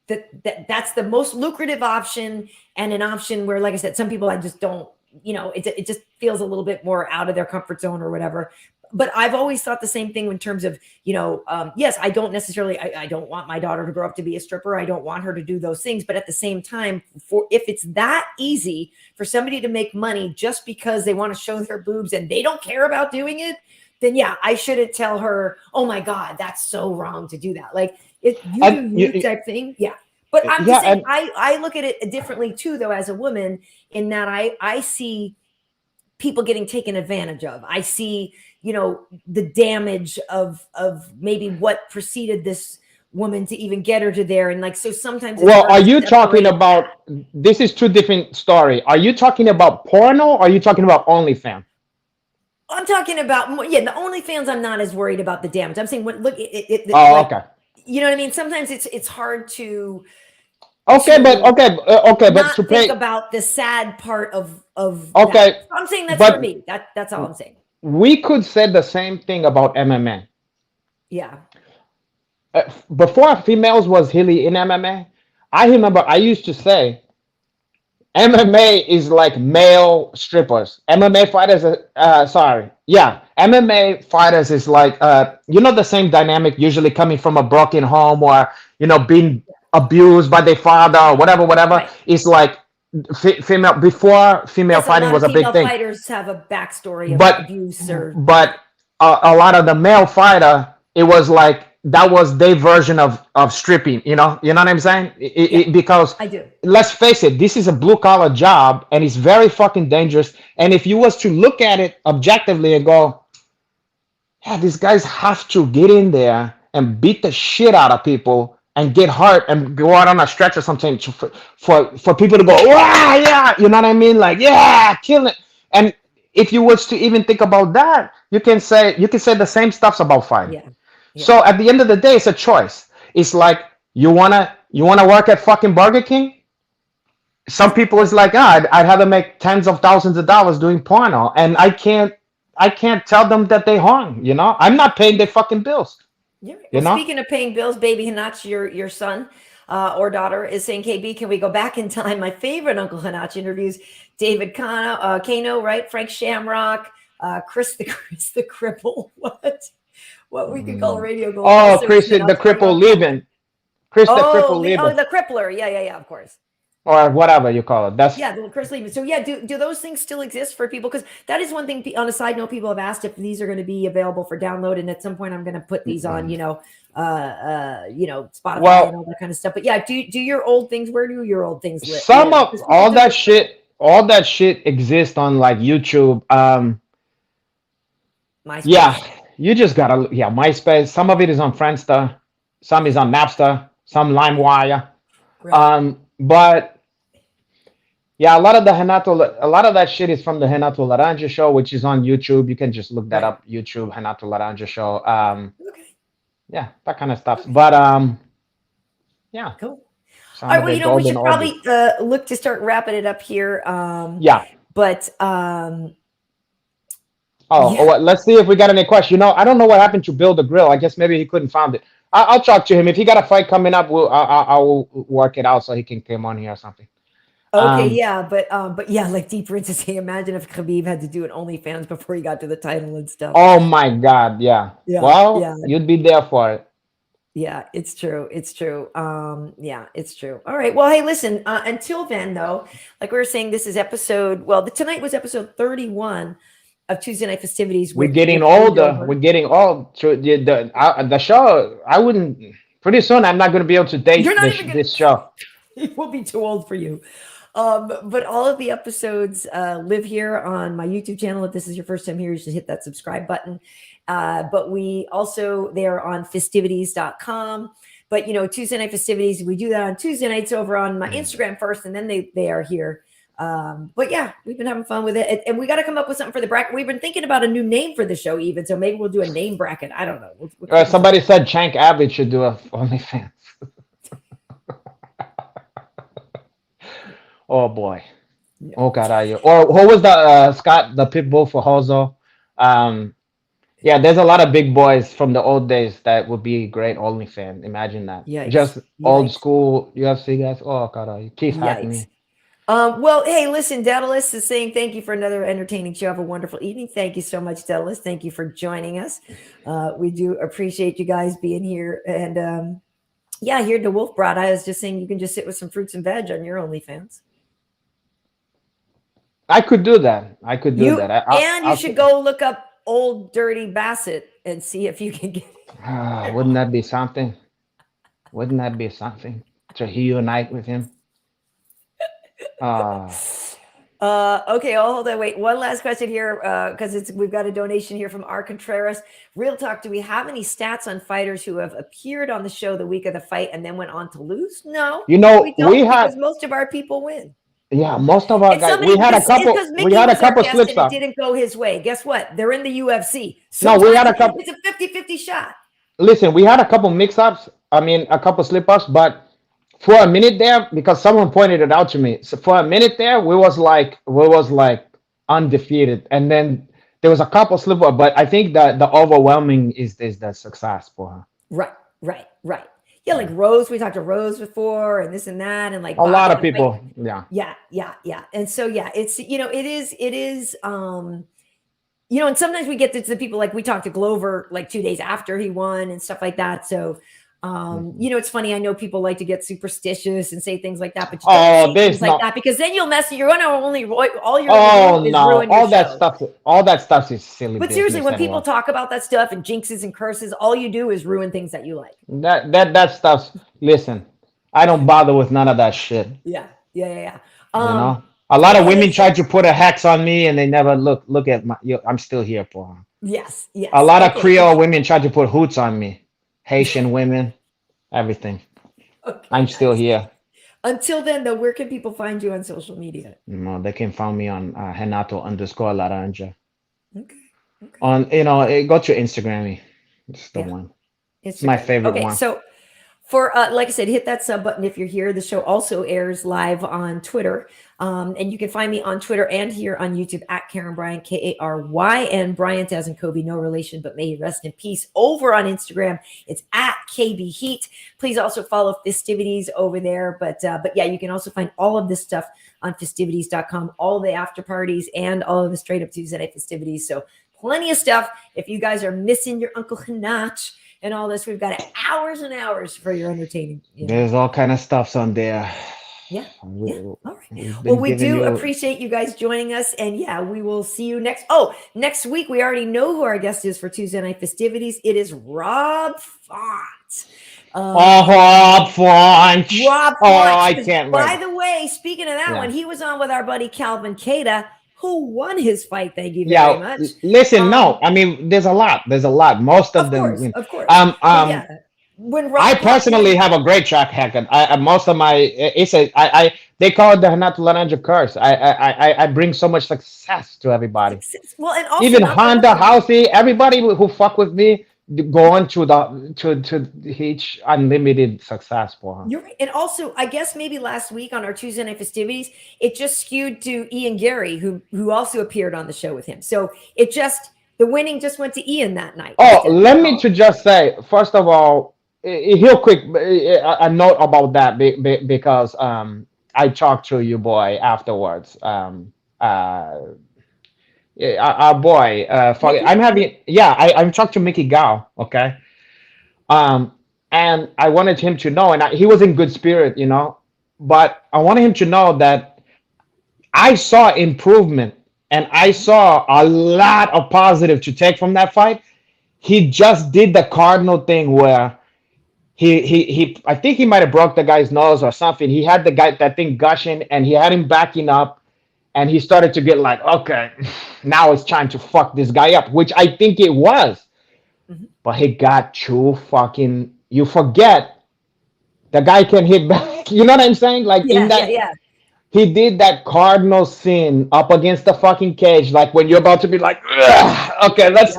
that's the most lucrative option, and an option where, like I said, some people I just don't, it just feels a little bit more out of their comfort zone or whatever. But I've always thought the same thing in terms of, yes, I don't necessarily, I don't want my daughter to grow up to be a stripper. I don't want her to do those things. But at the same time, if it's that easy for somebody to make money just because they want to show their boobs and they don't care about doing it, then yeah, I shouldn't tell her, oh my God, that's so wrong to do that. Like, if you do And you type thing, yeah. But I'm yeah, just saying, I look at it differently too, though, as a woman, in that I see people getting taken advantage of. I see, the damage of maybe what preceded this woman to even get her to there. And like, so sometimes it's well, hard are to you talking separate that. about? This is two different story. Are you talking about porno? Or are you talking about OnlyFans? I'm talking about, yeah, the OnlyFans, I'm not as worried about the damage. I'm saying, look, Oh, like, okay. you know what I mean? Sometimes it's hard to Okay, but to okay, but not to think pay. about the sad part of that. Okay, So I'm saying that's for but me. That's all I'm saying. we could say the same thing about MMA. Yeah. Before females was really in MMA, I remember I used to say MMA is like male strippers. MMA fighters, sorry, yeah, MMA fighters is like, the same dynamic, usually coming from a broken home or being abused by their father or whatever, whatever. Right. It's like female before female Yes, a fighting lot of was a big female thing, fighters have a backstory of but abuse or but a lot of the male fighter, it was like that was their version of stripping. You know what I'm saying? yeah, Because I do. let's face it, this is a blue collar job and it's very fucking dangerous. And if you was to look at it objectively and go, yeah, these guys have to get in there and beat the shit out of people and get hurt and go out on a stretch or something for people to go, wow, yeah, you know what I mean? Like, yeah, kill it. And if you was to even think about that, you can say the same stuffs about fighting. Yeah. So at the end of the day, it's a choice. It's like you wanna work at fucking Burger King. Some people is like, I'd have to make tens of thousands of dollars doing porno, and I can't tell them that they harm. I'm not paying their fucking bills. Yeah. You Well, know. speaking of paying bills, baby Hinach, your son or daughter is saying, KB, can we go back in time? My favorite Uncle Hinach interviews David Kano, right? Frank Shamrock, Chris the Cripple. What we could call Radio Gold. Oh, Also, Chris the Hinach brought cripple up. leaving. Chris the cripple leaving, The Crippler. Yeah, of course. or whatever you call it. That's Yeah, the Chris Lehman. So yeah, do those things still exist for people? Because that is one thing. On a side note, people have asked if these are going to be available for download, and at some point, I'm going to put these on, Spotify well, and all that kind of stuff. But yeah, do your old things? Where do your old things live? some of all that shit. All that shit exists on like YouTube. MySpace. Yeah, you just gotta MySpace. Some of it is on Friendster, some is on Napster, some LimeWire. Right. But yeah, a lot of that shit is from the Renato Laranja show, which is on YouTube. You can just look that Right. up, YouTube Renato Laranja show. Okay. Yeah, that kind of stuff. But yeah. Cool. Some All right. of Well, it we should golden probably oldies. look to start wrapping it up here. Yeah. But Let's see if we got any questions. I don't know what happened to Bill the Grill. I guess maybe he couldn't find it. I'll talk to him. If he got a fight coming up, I will work it out so he can come on here or something. Okay, yeah, but yeah, like Deep Rinse is saying, imagine if Khabib had to do an OnlyFans before he got to the title and stuff. Oh my God, yeah. Yeah, Well, yeah. you'd be there for it. Yeah, it's true. It's true. Yeah, it's true. All right. Well, hey, listen, until then though, like we were saying, this is tonight was episode 31 of Tuesday Night Festivities. We're getting older. We're getting old. The show, pretty soon I'm not going to be able to date this show. It will be too old for you. But all of the episodes live here on my YouTube channel. If this is your first time here, you should hit that subscribe button. But they are on festivities.com. But Tuesday Night Festivities, we do that on Tuesday nights over on my Instagram first, and then they are here. But yeah, we've been having fun with it, and we got to come up with something for the bracket. We've been thinking about a new name for the show, even, so maybe we'll do a name bracket. I don't know. Somebody said Chank Abbott should do a OnlyFans. Oh boy. Yeah. Oh God, or who was the Scott, the pit bull for Hozo? Yeah, there's a lot of big boys from the old days that would be great OnlyFans. Imagine that. Yikes. Just old school UFC guys. Oh God, Keith Hackney. Well, hey, listen, Daedalus is saying thank you for another entertaining show. Have a wonderful evening. Thank you so much, Daedalus. Thank you for joining us. We do appreciate you guys being here. And here to Wolf Broad, I was just saying you can just sit with some fruits and veg on your OnlyFans. I could do that. I could do that. You should go look up Old Dirty Bassett and see if you can get it. Wouldn't that be something? Wouldn't that be something to reunite with him? Okay, hold on. Wait, one last question here, because we've got a donation here from R. Contreras. Real talk, do we have any stats on fighters who have appeared on the show the week of the fight and then went on to lose? No. We don't, because most of our people win. Yeah, most of our guys. We had a couple. We had a couple slips up. It didn't go his way. Guess what? They're in the UFC. So no, we had a couple. It's a 50-50 shot. Listen, we had a couple mix-ups. A couple slip-ups, but for a minute there, because someone pointed it out to me. So for a minute there, we was like undefeated, and then there was a couple slip-ups. But I think that the overwhelming is the success for her. Right. Yeah, like Rose, we talked to Rose before, and this and that, and like a lot of people. Yeah. And so it's it is and sometimes we get to the people, like we talked to Glover like 2 days after he won and stuff like that. So it's funny. I know people like to get superstitious and say things like that, but you don't say things like that, because then you'll mess. You're gonna only all you're gonna do is ruin your show. All that stuff is silly. But seriously, when people talk about that stuff and jinxes and curses, all you do is ruin things that you like. That stuff. Listen, I don't bother with none of that shit. Yeah. A lot of women tried to put a hex on me, and they never look at my. I'm still here, Paul. Yes. A lot of Creole women tried to put hoots on me. Haitian women, everything. Okay, I'm still here. Until then, though, where can people find you on social media? No, they can find me on Renato_Laranja. Okay. On go to Instagram. It's the one. It's my Instagram. favorite Okay, one. so for like I said, hit that sub button if you're here. The show also airs live on Twitter, and you can find me on Twitter and here on YouTube at Karyn Bryant, Karyn Bryant, as in Kobe, no relation, but may he rest in peace. Over on Instagram, it's at KBheat. Please also follow Fistivities over there. But yeah, you can also find all of this stuff on festivities.com, all the after parties and all of the straight up Tuesday night festivities. So plenty of stuff. If you guys are missing your Uncle Hanach and all this, we've got hours and hours for your entertaining. There's all kind of stuffs on there. Yeah. We, Yeah. All right. We've Well, been we giving do you. appreciate you guys joining us. And yeah, we will see you next week. We already know who our guest is for Tuesday night festivities. It is Rob Font. Rob Font. Rob Font. I can't wait. By the way, speaking of that one, he was on with our buddy Calvin Keita, who won his fight. Thank you very much. Listen, no, I mean, there's a lot. Most of them. Of course. Yeah. When Rob I personally have a great track record. Most of my they call it the Renato Laranja curse. I bring so much success to everybody. Well, and also even Honda, Housey, everybody who fuck with me go on to each unlimited success for her. You're right. And also, I guess maybe last week on our Tuesday night festivities, it just skewed to Ian Gary, who also appeared on the show with him. So the winning just went to Ian that night. Oh, let me just say, first of all, real quick, a note about that because I talked to you boy afterwards. Our boy, I'm talking to Mickey Gao, okay? And I wanted him to know, and he was in good spirit, but I wanted him to know that I saw improvement and I saw a lot of positive to take from that fight. He just did the Cardinal thing where he I think he might have broke the guy's nose or something. He had that thing gushing and he had him backing up and he started to get like, okay, now it's time to fuck this guy up, which I think it was. Mm-hmm. But he got too fucking, you forget the guy can hit back. You know what I'm saying? Like he did that Cardinal sin up against the fucking cage, like when you're about to be like, okay, let's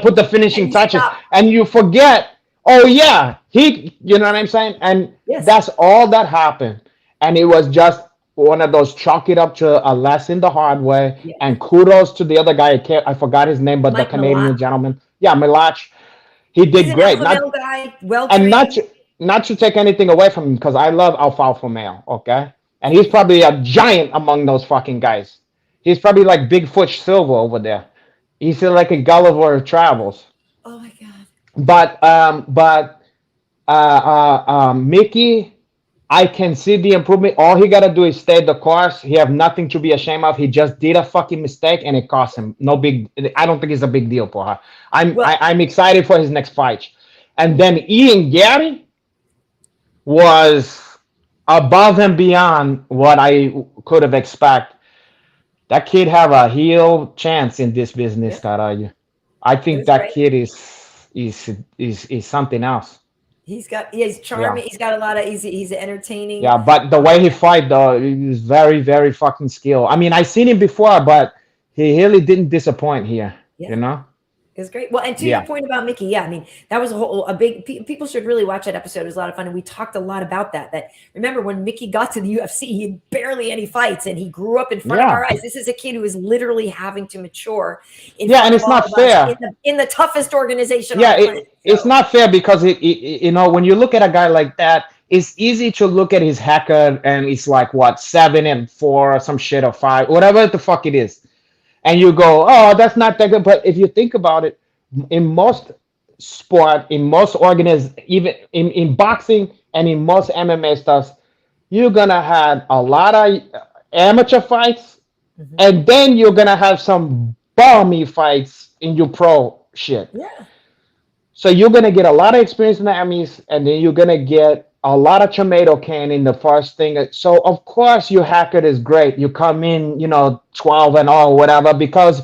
put the finishing touches, and you forget. Oh yeah, you know what I'm saying? And that's all that happened, and it was just one of those chalk it up to a lesson the hard way. Yeah. And kudos to the other guy. I forgot his name, but the Canadian gentleman. Yeah, Milach. He did great. Guy, and not to take anything away from him, because I love Alfalfa Male, okay? And he's probably a giant among those fucking guys. He's probably like Bigfoot Silver over there. He's like a Gulliver Travels. Oh my god. But Mickey, I can see the improvement. All he got to do is stay the course. He have nothing to be ashamed of. He just did a fucking mistake and it cost him. I don't think it's a big deal for her. I'm excited for his next fight. And then Ian Gary was above and beyond what I could have expected. That kid have a heel chance in this business, Caralho. I think that kid is something else. He's charming. Yeah. He's got a lot of. He's entertaining. Yeah, but the way he fight though, he's very, very fucking skilled. I mean, I seen him before, but he really didn't disappoint here. Yeah. You know. It was great. Well, and to your point about Mickey, I mean, that was a big, people should really watch that episode. It was a lot of fun. And we talked a lot about that remember when Mickey got to the UFC, he had barely any fights and he grew up in front of our eyes. This is a kid who is literally having to mature. And it's not fair. In the toughest organization. Yeah, it's not fair because when you look at a guy like that, it's easy to look at his record and it's like, what, 7-4 or some shit or 5, whatever the fuck it is. And you go, oh, that's not that good. But if you think about it, in most sport, in most even in boxing and in most MMA stuff, you're going to have a lot of amateur fights. Mm-hmm. And then you're going to have some balmy fights in your pro shit. Yeah. So you're going to get a lot of experience in the Emmys, and then you're going to get a lot of tomato can in the first thing. So of course your record is great. You come in, 12 and all, whatever, because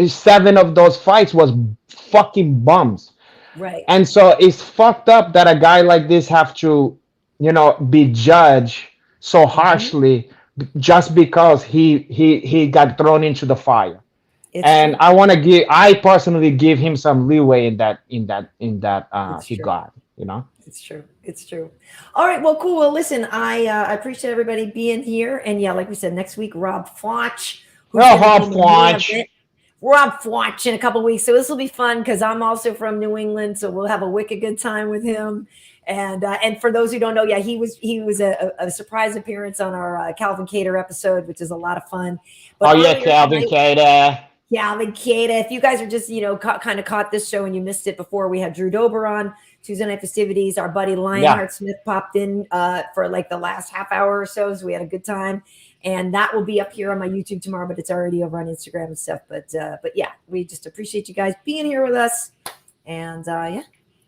7 of those fights was fucking bums. Right. And so it's fucked up that a guy like this have to, be judged so harshly just because he got thrown into the fire. It's and true. I personally give him some leeway in that It's he true. got, you know. It's true. It's true. All right. Well, cool. Well, listen, I appreciate everybody being here. And yeah, like we said, next week, Rob Foch, who's Oh, going to be hop in the main watch. event. Rob Foch in a couple weeks. So this will be fun because I'm also from New England. So we'll have a wicked good time with him. And for those who don't know, yeah, he was a surprise appearance on our Calvin Cater episode, which is a lot of fun. But Oh yeah, earlier Calvin tonight, Cater. Calvin Keita. If you guys are just, kind of caught this show and you missed it before, we had Drew Dober on Tuesday Night Festivities. Our buddy Yeah. Lionheart Smith popped in for like the last half hour or so. So we had a good time. And that will be up here on my YouTube tomorrow, but it's already over on Instagram and stuff. But yeah, we just appreciate you guys being here with us. And yeah,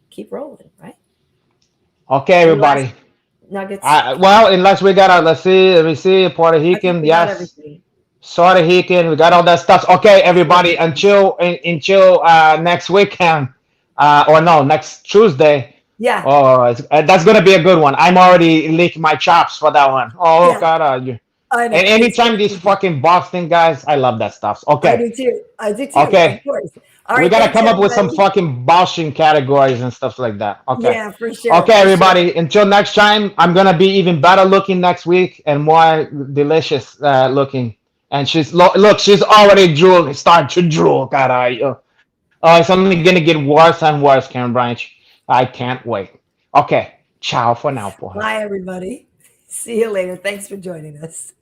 keep rolling, right? Okay, Any last everybody. nuggets? Well, unless we got let me see, Puerto I think Rican, we got yes. everything. Puerto Rican, we got all that stuff. Okay, everybody, until next weekend, or no, next Tuesday. Yeah. Oh, that's gonna be a good one. I'm already licking my chops for that one. Oh Yeah. God, I know. and It's anytime going to these be good. fucking boxing guys, I love that stuff. I Okay, do too. I do too. Of okay, course. All we right. gotta Thanks, come up with some everybody. fucking boxing categories and stuff like that. Okay. Yeah, for sure. Okay, For sure. everybody. Until next time, I'm gonna be even better looking next week and more delicious looking. And look, she's already drool, start to drool. Carajo. Oh, it's only gonna get worse and worse, Karen Bryant. I can't wait. Okay, ciao for now, boy. Bye, everybody. See you later. Thanks for joining us.